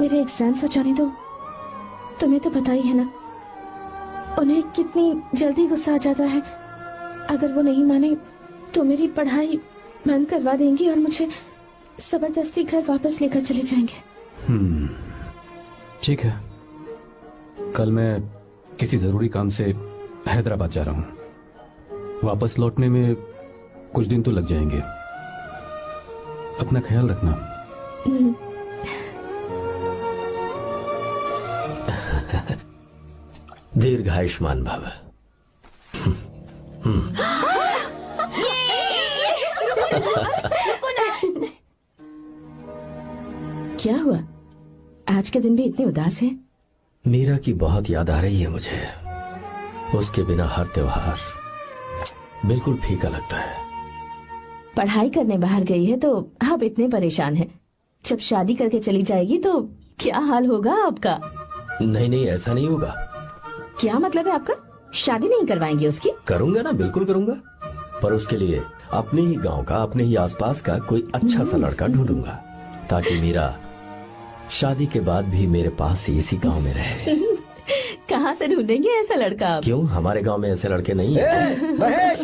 मेरे एग्जाम्स हो जाने दो। तुम्हें तो पता ही है ना उन्हें कितनी जल्दी गुस्सा आ जाता है। अगर वो नहीं माने तो मेरी पढ़ाई बंद करवा देंगी और मुझे जबरदस्ती घर वापस लेकर चले जाएंगे। ठीक है, कल मैं किसी जरूरी काम से हैदराबाद जा रहा हूँ। वापस लौटने में कुछ दिन तो लग जाएंगे। अपना ख्याल रखना। दीर्घायुष्मान भव। क्या हुआ? आज के दिन भी इतने उदास हैं? मीरा की बहुत याद आ रही है मुझे। उसके बिना हर त्योहार बिल्कुल फीका लगता है। पढ़ाई करने बाहर गई है तो आप इतने परेशान हैं। जब शादी करके चली जाएगी तो क्या हाल होगा आपका? नहीं नहीं, ऐसा नहीं होगा। क्या मतलब है आपका? शादी नहीं करवाएंगे उसकी? करूंगा ना, बिल्कुल करूंगा, पर उसके लिए अपने ही गांव का, अपने ही आसपास का कोई अच्छा सा लड़का ढूंढूंगा ताकि मीरा शादी के बाद भी मेरे पास ही इसी गांव में रहे। कहाँ से ढूंढेंगे ऐसा लड़का आप? क्यों, हमारे गांव में ऐसे लड़के नहीं हैं? महेश,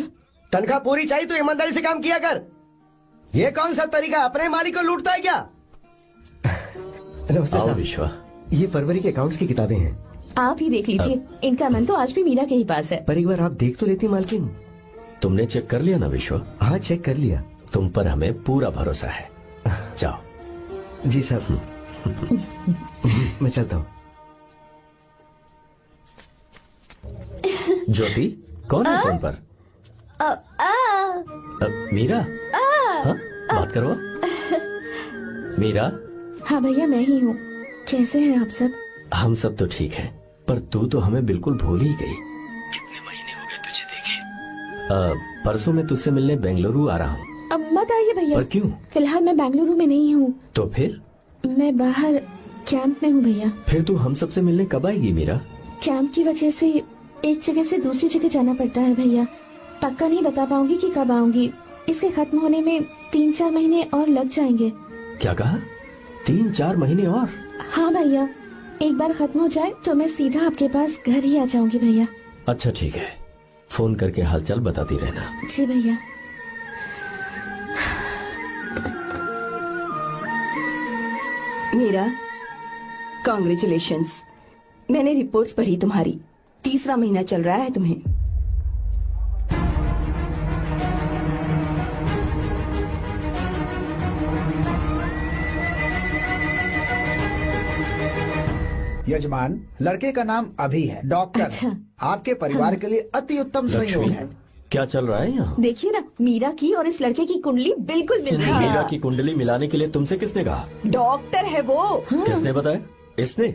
तनख्वाह पूरी चाहिए तो ईमानदारी से काम किया कर। ये कौन सा तरीका, अपने मालिक को लूटता है क्या? नमस्ते साहब। विश्वा, ये फरवरी के अकाउंट्स की किताबें हैं। आप ही देख लीजिए, इनका मन तो आज भी मीरा के ही पास है। पर एक बार आप देख तो लेती मालकिन। तुमने चेक कर लिया ना विश्वा? हाँ, चेक कर लिया। तुम पर हमें पूरा भरोसा है। जाओ। जी साहब। मैं चलता हूँ। ज्योति, कौन है फोन पर? मीरा? हाँ, बात करो। मीरा? हाँ भैया, मैं ही हूँ। कैसे हैं आप सब? हम सब तो ठीक हैं, पर तू तो हमें बिल्कुल भूल ही गई। कितने महीने हो गए तुझे देखे। परसों मैं तुझसे मिलने बेंगलुरु आ रहा हूँ। अब मत आइए भैया। पर क्यों? फिलहाल मैं बेंगलुरु में नहीं हूँ। तो फिर? मैं बाहर कैंप में हूँ भैया। फिर तू हम सबसे मिलने कब आएगी मीरा? कैंप की वजह से एक जगह से दूसरी जगह जाना पड़ता है भैया। पक्का नहीं बता पाऊंगी कि कब आऊंगी। इसके खत्म होने में 3-4 महीने और लग जाएंगे। क्या कहा? 3-4 महीने और? हाँ भैया, एक बार खत्म हो जाए तो मैं सीधा आपके पास घर ही आ जाऊंगी भैया। अच्छा ठीक है, फोन करके हालचाल बताती रहना। जी भैया। मीरा, कॉन्ग्रेचुलेशंस। मैंने रिपोर्ट्स पढ़ी तुम्हारी। 3रा महीना चल रहा है तुम्हें। यजमान, लड़के का नाम अभी है, डॉक्टर। अच्छा। आपके परिवार के लिए अति उत्तम संयोग है। क्या चल रहा है यहाँ? देखिए ना, मीरा की और इस लड़के की कुंडली बिल्कुल मिल रही है। मीरा की कुंडली मिलाने के लिए तुमसे किसने कहा? डॉक्टर है वो। किसने बताया? इसने?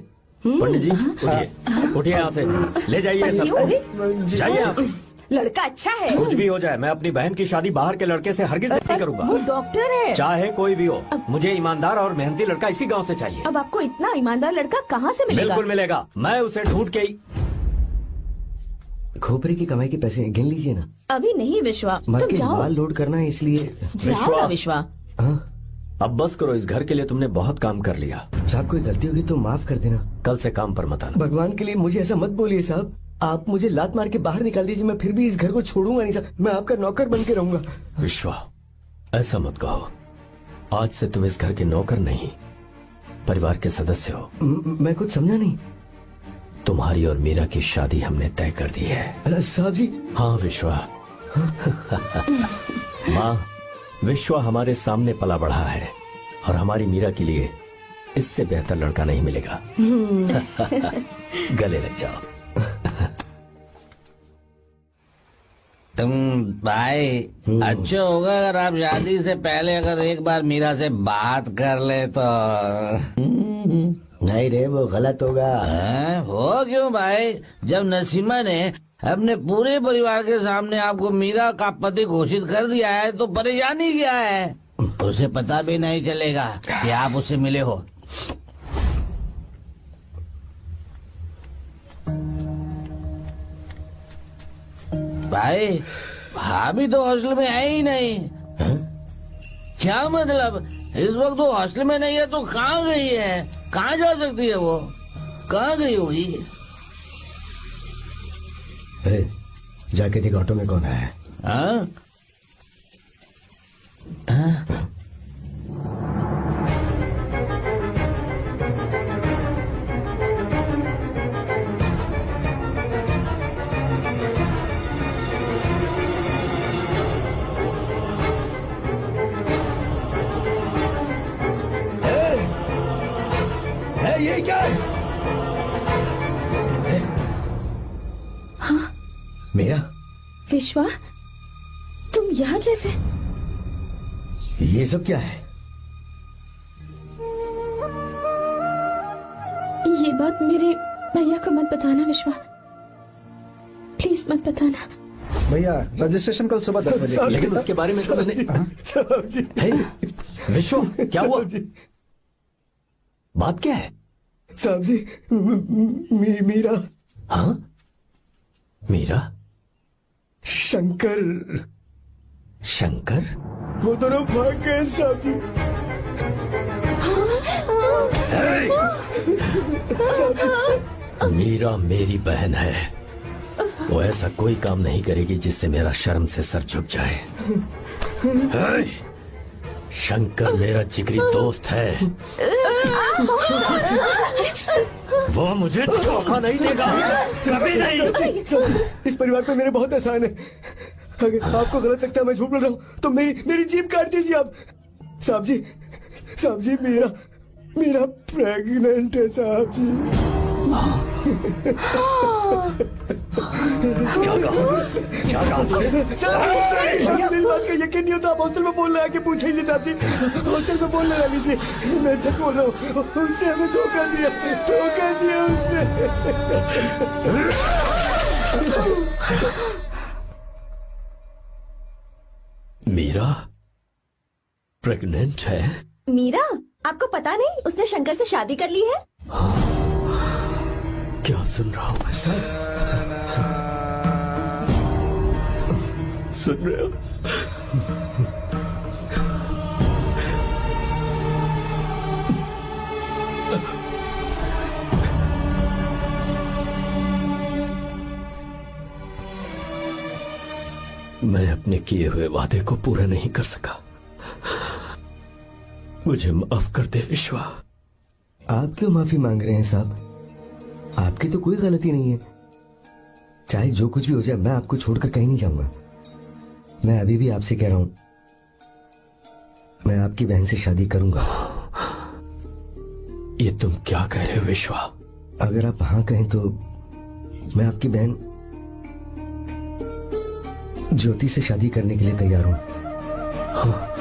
पंडित जी, उठिए, उठिए यहाँ से, ले जाइए सब। जाइए यहाँ से। लड़का अच्छा है। कुछ भी हो जाए, मैं अपनी बहन की शादी बाहर के लड़के से हरगिज नहीं करूंगा। वो डॉक्टर है। चाहे कोई भी हो, मुझे ईमानदार और मेहनती लड़का इसी गांव से चाहिए। अब आपको इतना ईमानदार लड़का कहाँ से मिलेगा? बिल्कुल मिलेगा, मैं उसे ढूंढ के ही। खोपरे की कमाई के पैसे गिन लीजिए ना। अभी नहीं विश्वा, तुम मालकिन, जाओ। माल लोड करना है इसलिए। जाओ ना विश्वा। हाँ? अब बस करो, इस घर के लिए तुमने बहुत काम कर लिया। साहब, कोई गलती होगी तो माफ कर देना। कल से काम पर मत आना। भगवान के लिए मुझे ऐसा मत बोलिए साहब। आप मुझे लात मार के बाहर निकाल दीजिए, मैं फिर भी इस घर को छोड़ूंगा नहीं साहब। मैं आपका नौकर बन के रहूंगा। विश्वा, ऐसा मत कहो। आज से तुम इस घर के नौकर नहीं, परिवार के सदस्य हो। मैं कुछ समझा नहीं। तुम्हारी और मीरा की शादी हमने तय कर दी है। साहब जी। हाँ विश्वा। माँ, विश्वा हमारे सामने पला बढ़ा है और हमारी मीरा के लिए इससे बेहतर लड़का नहीं मिलेगा। गले लग जाओ। तुम भाई, अच्छा होगा अगर आप शादी से पहले अगर एक बार मीरा से बात कर ले तो। नहीं रे, वो गलत होगा। हो क्यों भाई? जब नसीमा ने अपने पूरे परिवार के सामने आपको मीरा का पति घोषित कर दिया है तो परेशानी क्या है? उसे पता भी नहीं चलेगा कि आप उससे मिले हो। भाई भाभी तो हॉस्टल में है ही नहीं। हाँ? क्या मतलब? इस वक्त वो हॉस्टल में नहीं है तो कहाँ गई है? कहाँ जा सकती है वो? कहाँ गई होगी? अरे जाके देख ऑटो में कौन आया है। हाँ? हाँ? ये क्या है? हाँ? मेरा विश्वा, तुम यहाँ कैसे? ये सब क्या है? ये बात मेरे भैया को मत बताना विश्वा, प्लीज मत बताना। भैया रजिस्ट्रेशन कल सुबह 10 बजे। लेकिन उसके बारे में तो मैंने विश्व क्या हुआ? बात क्या है? साहब जी मीरा। हाँ? मीरा? शंकर। शंकर? वो दोनों भाग गए साहब जी। मीरा मेरी बहन है, वो ऐसा कोई काम नहीं करेगी जिससे मेरा शर्म से सर झुक जाए। शंकर मेरा जिगरी दोस्त है, वो मुझे धोखा नहीं देगा, कभी नहीं। इस परिवार पे मेरे बहुत एहसान है। अगर आपको गलत लगता है मैं झूठ बोल रहा हूँ तो मेरी जीभ काट दीजिए आप। साहब जी मेरा प्रेग्नेंट है साहब जी। क्या कहा तूने? मेरी बात का यकीन नहीं होता, आप हॉस्टल में फोन लगा के पूछिए साहब जी। हॉस्टल में फोन लगा लीजिए, मैं सच बोल रहा हूँ। उसने हमें धोखा दिया उसने। मीरा प्रेग्नेंट है? मीरा, आपको पता नहीं उसने शंकर से शादी कर ली है? क्या सुन रहा हूँ मैं? सुन रहे हो? मैं अपने किए हुए वादे को पूरा नहीं कर सका, मुझे माफ कर दे विश्वा। आप क्यों माफी मांग रहे हैं साहब? आपकी तो कोई गलती नहीं है। चाहे जो कुछ भी हो जाए मैं आपको छोड़कर कहीं नहीं जाऊंगा। मैं अभी भी आपसे कह रहा हूं, मैं आपकी बहन से शादी करूंगा। ये तुम क्या कह रहे हो विश्वा? अगर आप हाँ कहें तो मैं आपकी बहन ज्योति से शादी करने के लिए तैयार हूं। हाँ।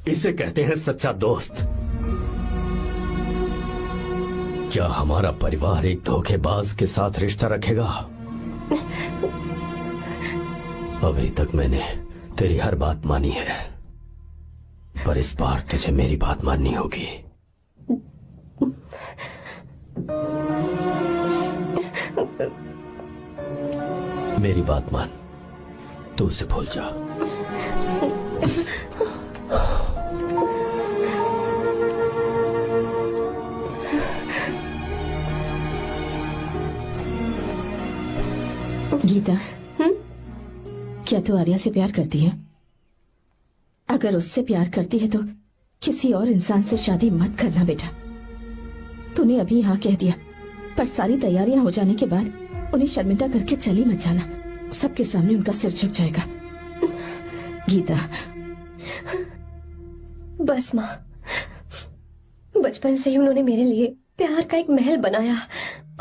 इसे कहते हैं सच्चा दोस्त। क्या हमारा परिवार एक धोखेबाज के साथ रिश्ता रखेगा? अभी तक मैंने तेरी हर बात मानी है, पर इस बार तुझे मेरी बात माननी होगी। मेरी बात मान, तू उसे भूल जा। गीता, क्या तू आर्या से प्यार करती है? अगर उससे प्यार करती है तो किसी और इंसान से शादी मत करना बेटा। तूने अभी हाँ कह दिया, पर सारी तैयारियां हो जाने के बाद उन्हें शर्मिंदा करके चली मत जाना, सबके सामने उनका सिर झुक जाएगा। गीता। बस माँ, बचपन से ही उन्होंने मेरे लिए प्यार का एक महल बनाया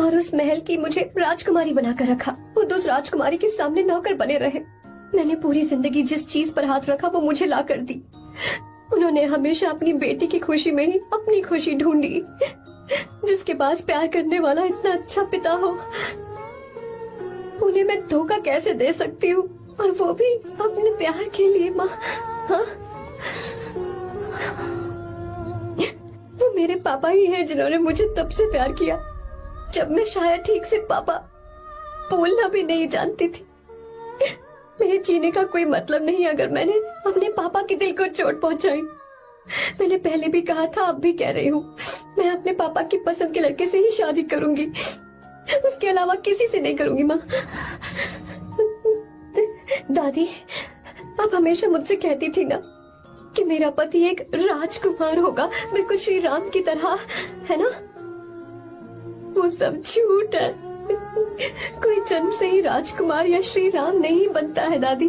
और उस महल की मुझे राजकुमारी बनाकर रखा। वो उस राजकुमारी के सामने नौकर बने रहे। मैंने पूरी जिंदगी जिस चीज पर हाथ रखा वो मुझे ला कर दी। उन्होंने हमेशा अपनी बेटी की खुशी में ही अपनी खुशी ढूंढी। जिसके पास प्यार करने वाला इतना अच्छा पिता हो, उन्हें मैं धोखा कैसे दे सकती हूँ, और वो भी अपने प्यार के लिए। माँ, हाँ? वो मेरे पापा ही हैं जिन्होंने मुझे तब से प्यार किया जब मैं शायद ठीक से पापा बोलना भी नहीं जानती थी। मेरे जीने का कोई मतलब नहीं अगर मैंने अपने पापा के दिल को चोट पहुंचाई। मैंने पहले भी कहा था, अब भी कह रही हूँ, मैं अपने पापा की पसंद के लड़के से ही शादी करूंगी, उसके अलावा किसी से नहीं करूंगी। माँ, दादी, आप हमेशा मुझसे कहती थी ना कि मेरा पति एक राजकुमार होगा, बिल्कुल श्री राम की तरह, है ना? वो सब झूठ है। कोई जन्म से ही राजकुमार या श्री राम नहीं बनता है दादी।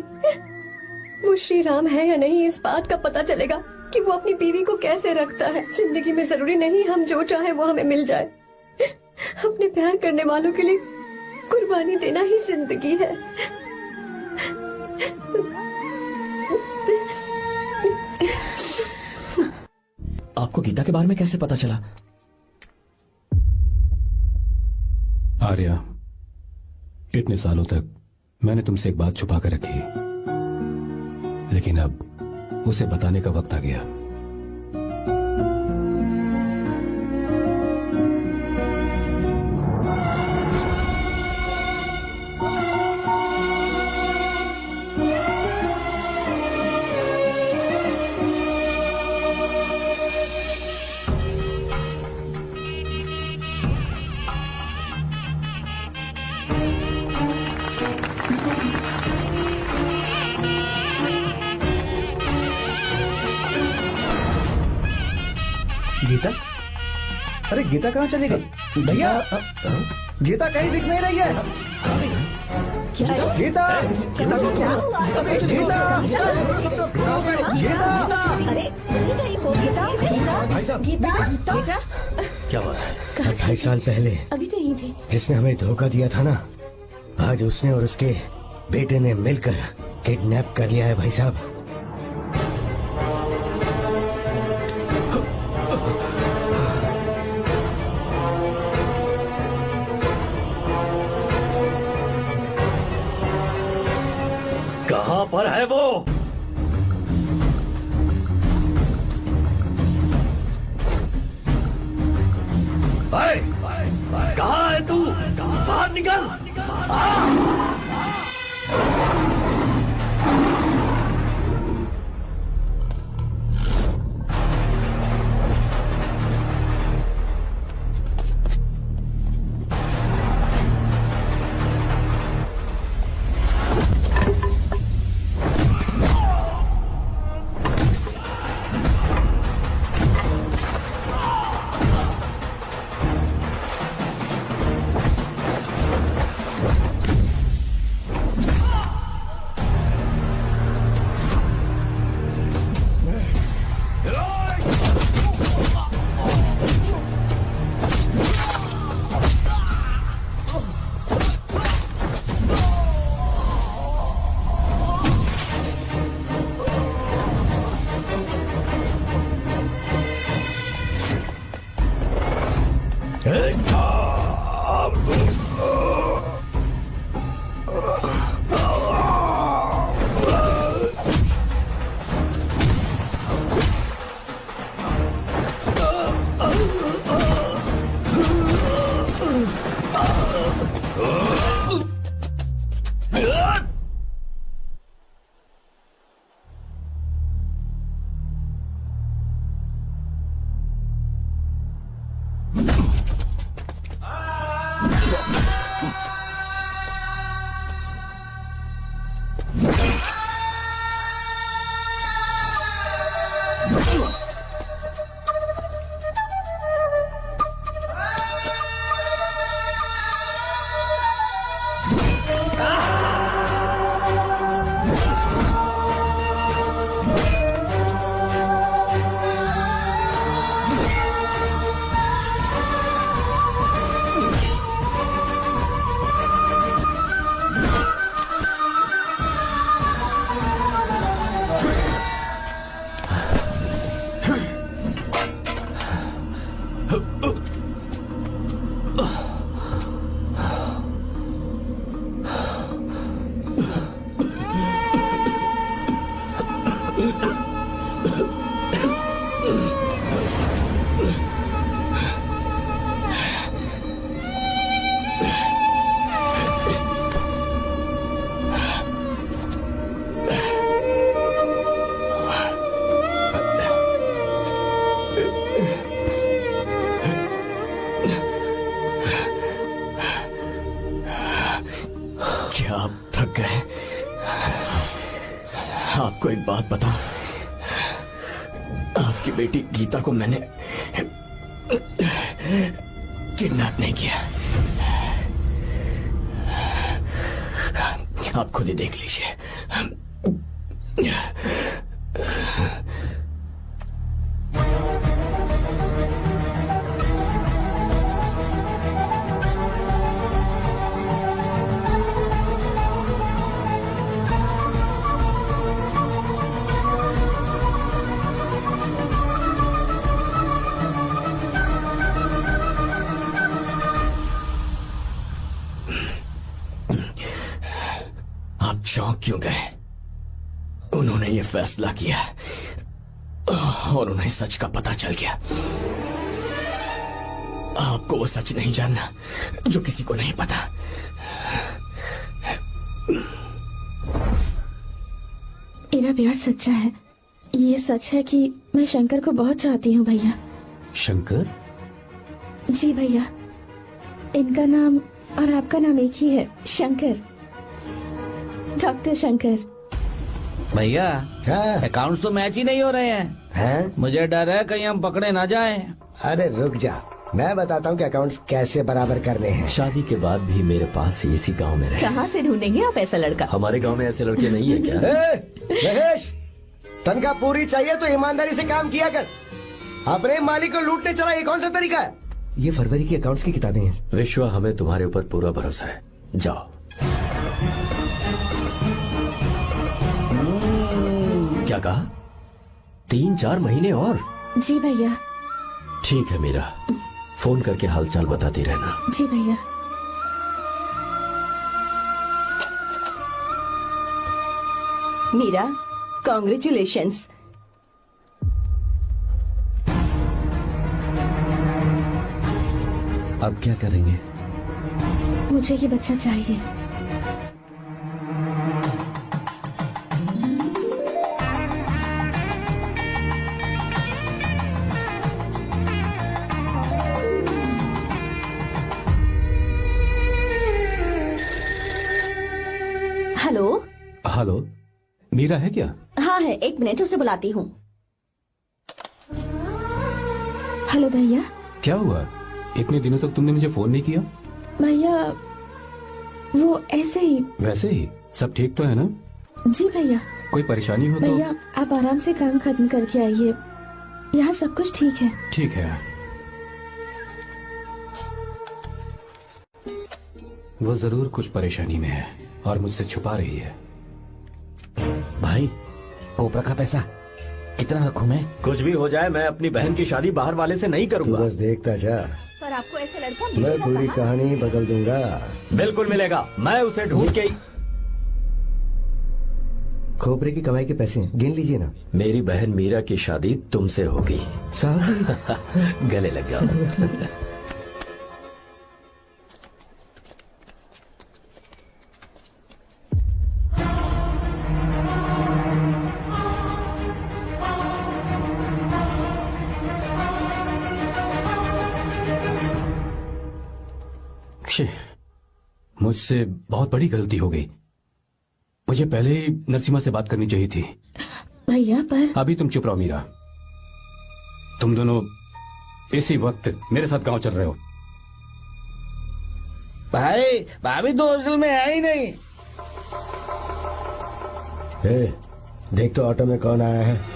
वो श्री राम है या नहीं, इस बात का पता चलेगा कि वो अपनी बीवी को कैसे रखता है। जिंदगी में जरूरी नहीं हम जो चाहे वो हमें मिल जाए। अपने प्यार करने वालों के लिए कुर्बानी देना ही जिंदगी है। आपको गीता के बारे में कैसे पता चला? आर्या, इतने सालों तक मैंने तुमसे एक बात छुपा कर रखी, लेकिन अब उसे बताने का वक्त आ गया। गीता? अरे गीता कहाँ चली गई? भैया, गीता कहीं दिख नहीं रही है। गीता, गीता, गीता, अरे कहीं हो गीता? भाई साहब, बेटा, क्या बात है? 2.5 साल पहले अभी तो यहीं थी। जिसने हमें धोखा दिया था ना, आज उसने और उसके बेटे ने मिलकर किडनैप कर लिया है भाई साहब। कहाँ पर है वो? कहाँ है तू? बाहर निकल! आपको एक बात बताऊं, आपकी बेटी गीता को मैंने किडनैप नहीं किया। आप खुद ही देख लीजिए। आप चौंक क्यों गए? उन्होंने ये फैसला किया और उन्हें सच का पता चल गया। आपको वो सच नहीं जानना जो किसी को नहीं पता। मेरा प्यार सच्चा है। ये सच है कि मैं शंकर को बहुत चाहती हूँ भैया। शंकर? जी भैया, इनका नाम और आपका नाम एक ही है, शंकर, डॉक्टर शंकर। भैया अकाउंट्स तो मैच ही नहीं हो रहे हैं। मुझे डर है कहीं हम पकड़े ना जाएं। अरे रुक जा, मैं बताता हूँ कि अकाउंट्स कैसे बराबर करने हैं। शादी के बाद भी मेरे पास इसी गांव में रहे। कहाँ से ढूंढेंगे आप ऐसा लड़का? हमारे गांव में ऐसे लड़के नहीं है क्या? महेश, तनख्वाह पूरी चाहिए तो ईमानदारी से काम किया कर। अपने मालिक को लूटने चला, ये कौन सा तरीका है? ये फरवरी की अकाउंट्स की किताबें हैं। विश्वा, हमें तुम्हारे ऊपर पूरा भरोसा है। जाओ। क्या कहा? 3-4 महीने और? जी भैया। ठीक है मीरा, फोन करके हालचाल बताती रहना। जी भैया। मीरा, कॉन्ग्रेचुलेशंस। अब क्या करेंगे? मुझे ये बच्चा चाहिए। हेलो। हेलो, मीरा है क्या? हाँ है, 1 मिनट, उसे बुलाती हूँ। हेलो भैया। क्या हुआ? इतने दिनों तक तुमने मुझे फोन नहीं किया? भैया वो ऐसे ही। वैसे ही? सब ठीक तो है ना? जी भैया। कोई परेशानी हो तो? भैया आप आराम से काम खत्म करके आइए, यहाँ सब कुछ ठीक है। ठीक है। वो जरूर कुछ परेशानी में है और मुझसे छुपा रही है। भाई, कोपरा का पैसा कितना रखूं मैं? कुछ भी हो जाए, मैं अपनी बहन की शादी बाहर वाले से नहीं करूंगा। बस देखता जा, पर आपको ऐसे लड़का मैं मिलेगा पूरी कहाँ? कहानी बदल दूंगा। बिल्कुल मिलेगा, मैं उसे ढूंढ के। खोपरे की कमाई के पैसे हैं, गिन लीजिए ना। मेरी बहन मीरा की शादी तुमसे होगी। साहब गले लग जाओ। मुझसे बहुत बड़ी गलती हो गई। मुझे पहले ही नरसिम्हा से बात करनी चाहिए थी। भैया पर अभी तुम चुप रहो मीरा। तुम दोनों इसी वक्त मेरे साथ गांव चल रहे हो। भाई, भाभी तो हॉस्टल में है ही नहीं। देख तो ऑटो में कौन आया है।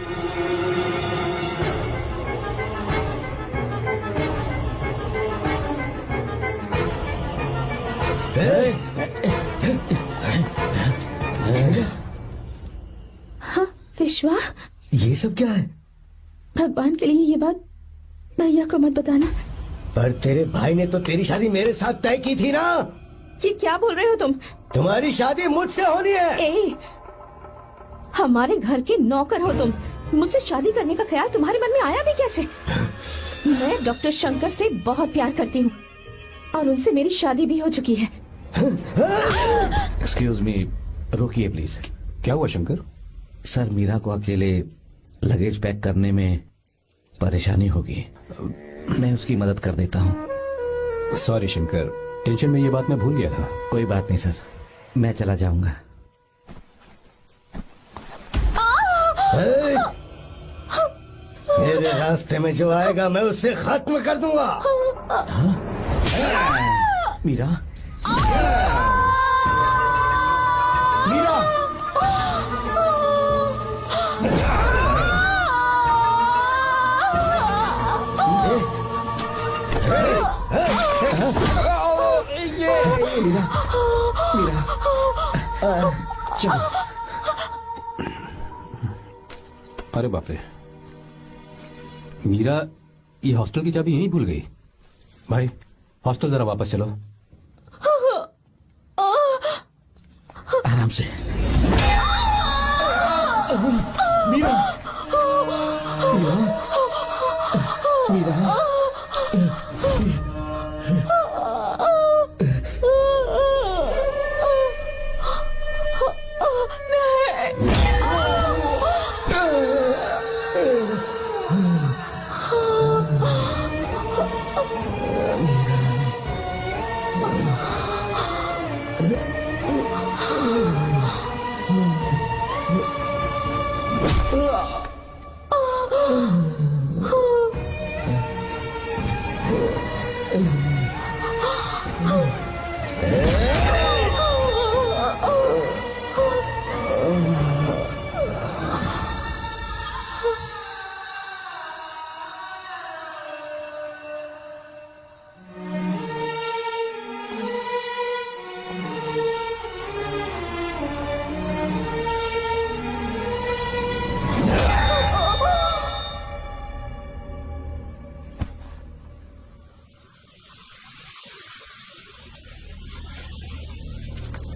हाँ विश्वा, ये सब क्या है? भगवान के लिए ये बात भैया को मत बताना। पर तेरे भाई ने तो तेरी शादी मेरे साथ तय की थी ना। ये क्या बोल रहे हो तुम? तुम्हारी शादी मुझसे होनी है। ए, हमारे घर के नौकर हो तुम, मुझसे शादी करने का ख्याल तुम्हारे मन में आया भी कैसे? मैं डॉक्टर शंकर से बहुत प्यार करती हूँ और उनसे मेरी शादी भी हो चुकी है। एक्सक्यूज मी, रोकिए प्लीज। क्या हुआ शंकर? सर, मीरा को अकेले लगेज पैक करने में परेशानी होगी, मैं उसकी मदद कर देता हूँ। सॉरी शंकर, टेंशन में ये बात मैं भूल गया था। कोई बात नहीं सर, मैं चला जाऊंगा। मेरे रास्ते में जो आएगा मैं उसे खत्म कर दूंगा। मीरा, मीरा, मीरा, मीरा, चलो। अरे बाप रे, मीरा ये हॉस्टल की चाबी यहीं भूल गई। भाई हॉस्टल जरा वापस चलो। आराम से। मीरा, मीरा, मीरा,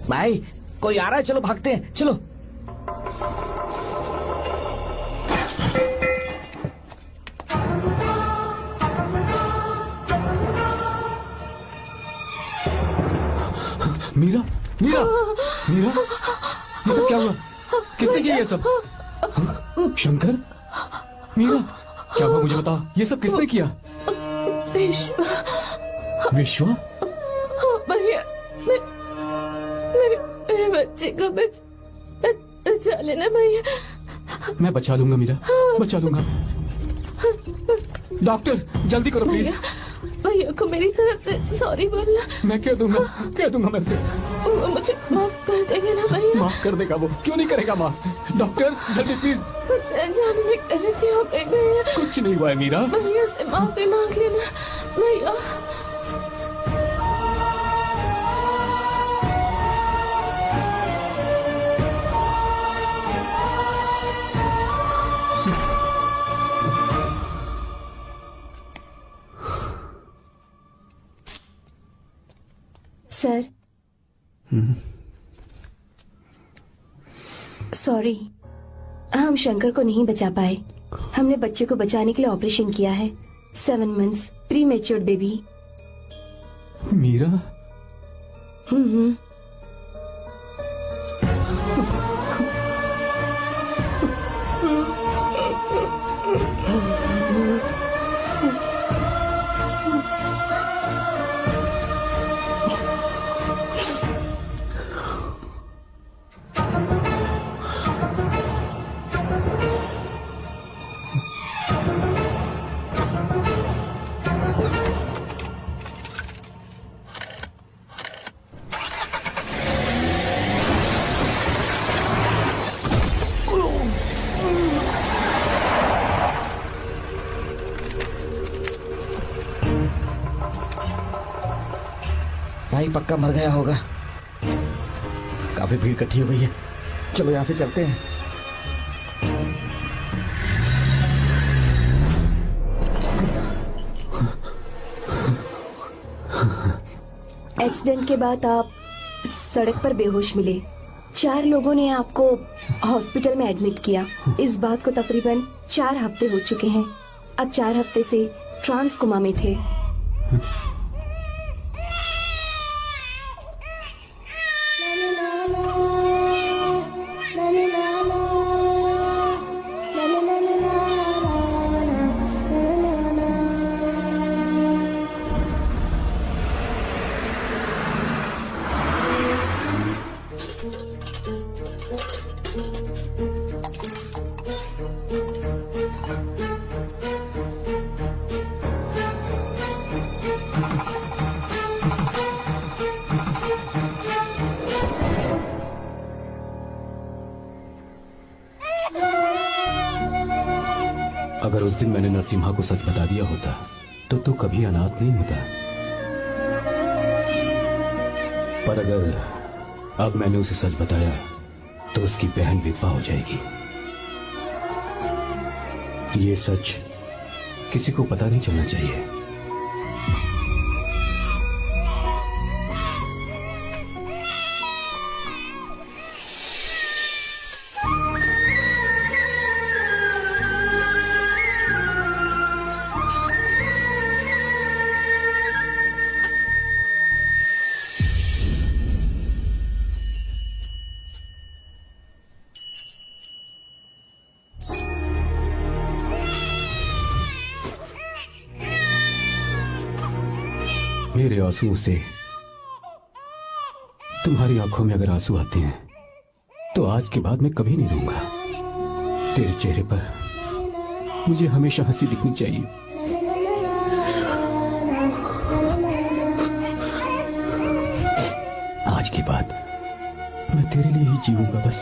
भाई कोई आ रहा है, चलो भागते हैं, चलो। मीरा, मीरा, मीरा, ये सब क्या हुआ? किसने किया ये सब? शंकर, मीरा, क्या हुआ मुझे बता, ये सब किसने किया? विश्वा? भैया, मेरे बच्चे को बचा लेना भैया। मैं बचा लूंगा मीरा, बचा लूंगा। डॉक्टर जल्दी करो प्लीज। भैया को मेरी तरफ से सॉरी बोलना। मैं कह दूंगा मैं से। मुझे माफ कर देंगे ना भैया? माफ कर देगा वो, क्यों नहीं करेगा माफ? डॉक्टर जल्दी प्लीज। मुझसे अनजाने में गलती हो गई भैया। कुछ नहीं हुआ है मीरा। भैया से माफी मांग लेना भैया। सर, सॉरी, हम शंकर को नहीं बचा पाए। हमने बच्चे को बचाने के लिए ऑपरेशन किया है। 7 months pre matured baby. Meera, भाई पक्का मर गया होगा। काफी भीड़ इकट्ठी हो गई है, चलो यहाँ से चलते हैं। एक्सीडेंट के बाद आप सड़क पर बेहोश मिले। 4 लोगों ने आपको हॉस्पिटल में एडमिट किया। इस बात को तकरीबन 4 हफ्ते हो चुके हैं। अब 4 हफ्ते से ट्रांस कोमा में थे। उस दिन मैंने नरसिम्हा को सच बता दिया होता तो तू कभी अनाथ नहीं होता। पर अगर अब मैंने उसे सच बताया तो उसकी बहन विधवा हो जाएगी। ये सच किसी को पता नहीं चलना चाहिए। मेरे आंसुओं से तुम्हारी आंखों में अगर आंसू आते हैं तो आज के बाद मैं कभी नहीं रोऊंगा। तेरे चेहरे पर मुझे हमेशा हंसी दिखनी चाहिए। आज के बाद मैं तेरे लिए ही जीऊंगा बस।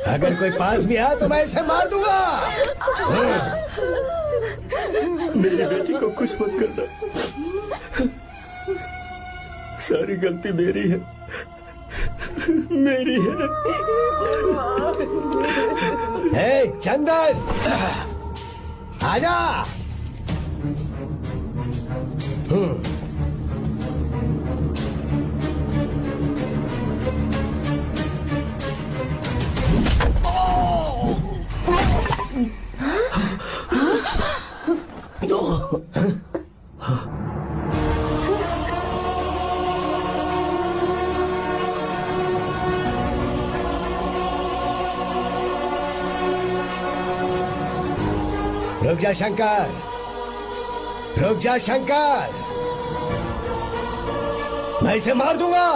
अगर कोई पास भी आया तो मैं इसे मार दूंगा। मेरी बेटी को कुछ मत करना। सारी गलती मेरी है, मेरी है। हे चंदन, आजा। रुक जा शंकर, रुक जा शंकर, मैं इसे मार दूंगा।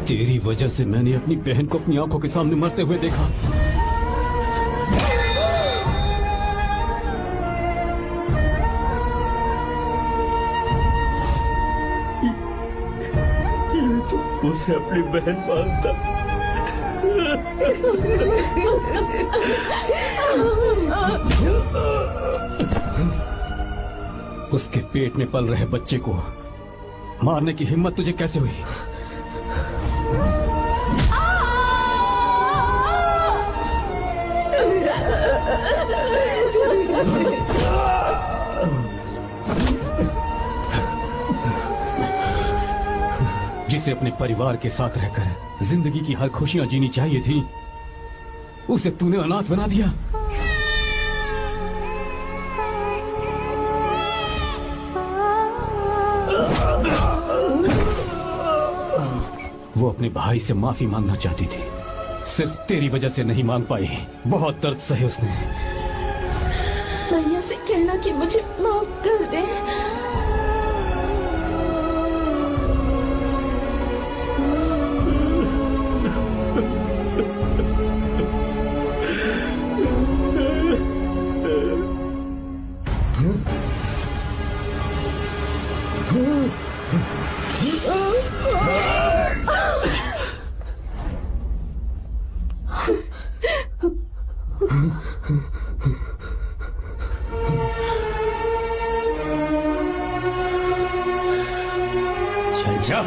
तेरी वजह से मैंने अपनी बहन को अपनी आंखों के सामने मरते हुए देखा। उसे अपनी बहन मानता। उसके पेट में पल रहे बच्चे को मारने की हिम्मत तुझे कैसे हुई? जिसे अपने परिवार के साथ रहकर जिंदगी की हर खुशियां जीनी चाहिए थी, उसे तूने अनाथ बना दिया। वो अपने भाई से माफी मांगना चाहती थी, सिर्फ तेरी वजह से नहीं मांग पाई। बहुत दर्द सहे उसने। भैया से कहना कि मुझे माफ कर दे। चल जा।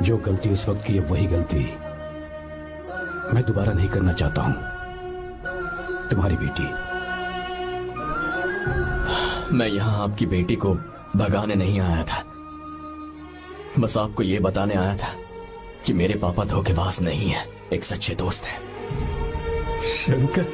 जो गलती उस वक्त की है वही गलती मैं दोबारा नहीं करना चाहता हूं। तुम्हारी बेटी। मैं यहाँ आपकी बेटी को भगाने नहीं आया था, बस आपको ये बताने आया था कि मेरे पापा धोखेबाज नहीं है, एक सच्चे दोस्त है। शंकर,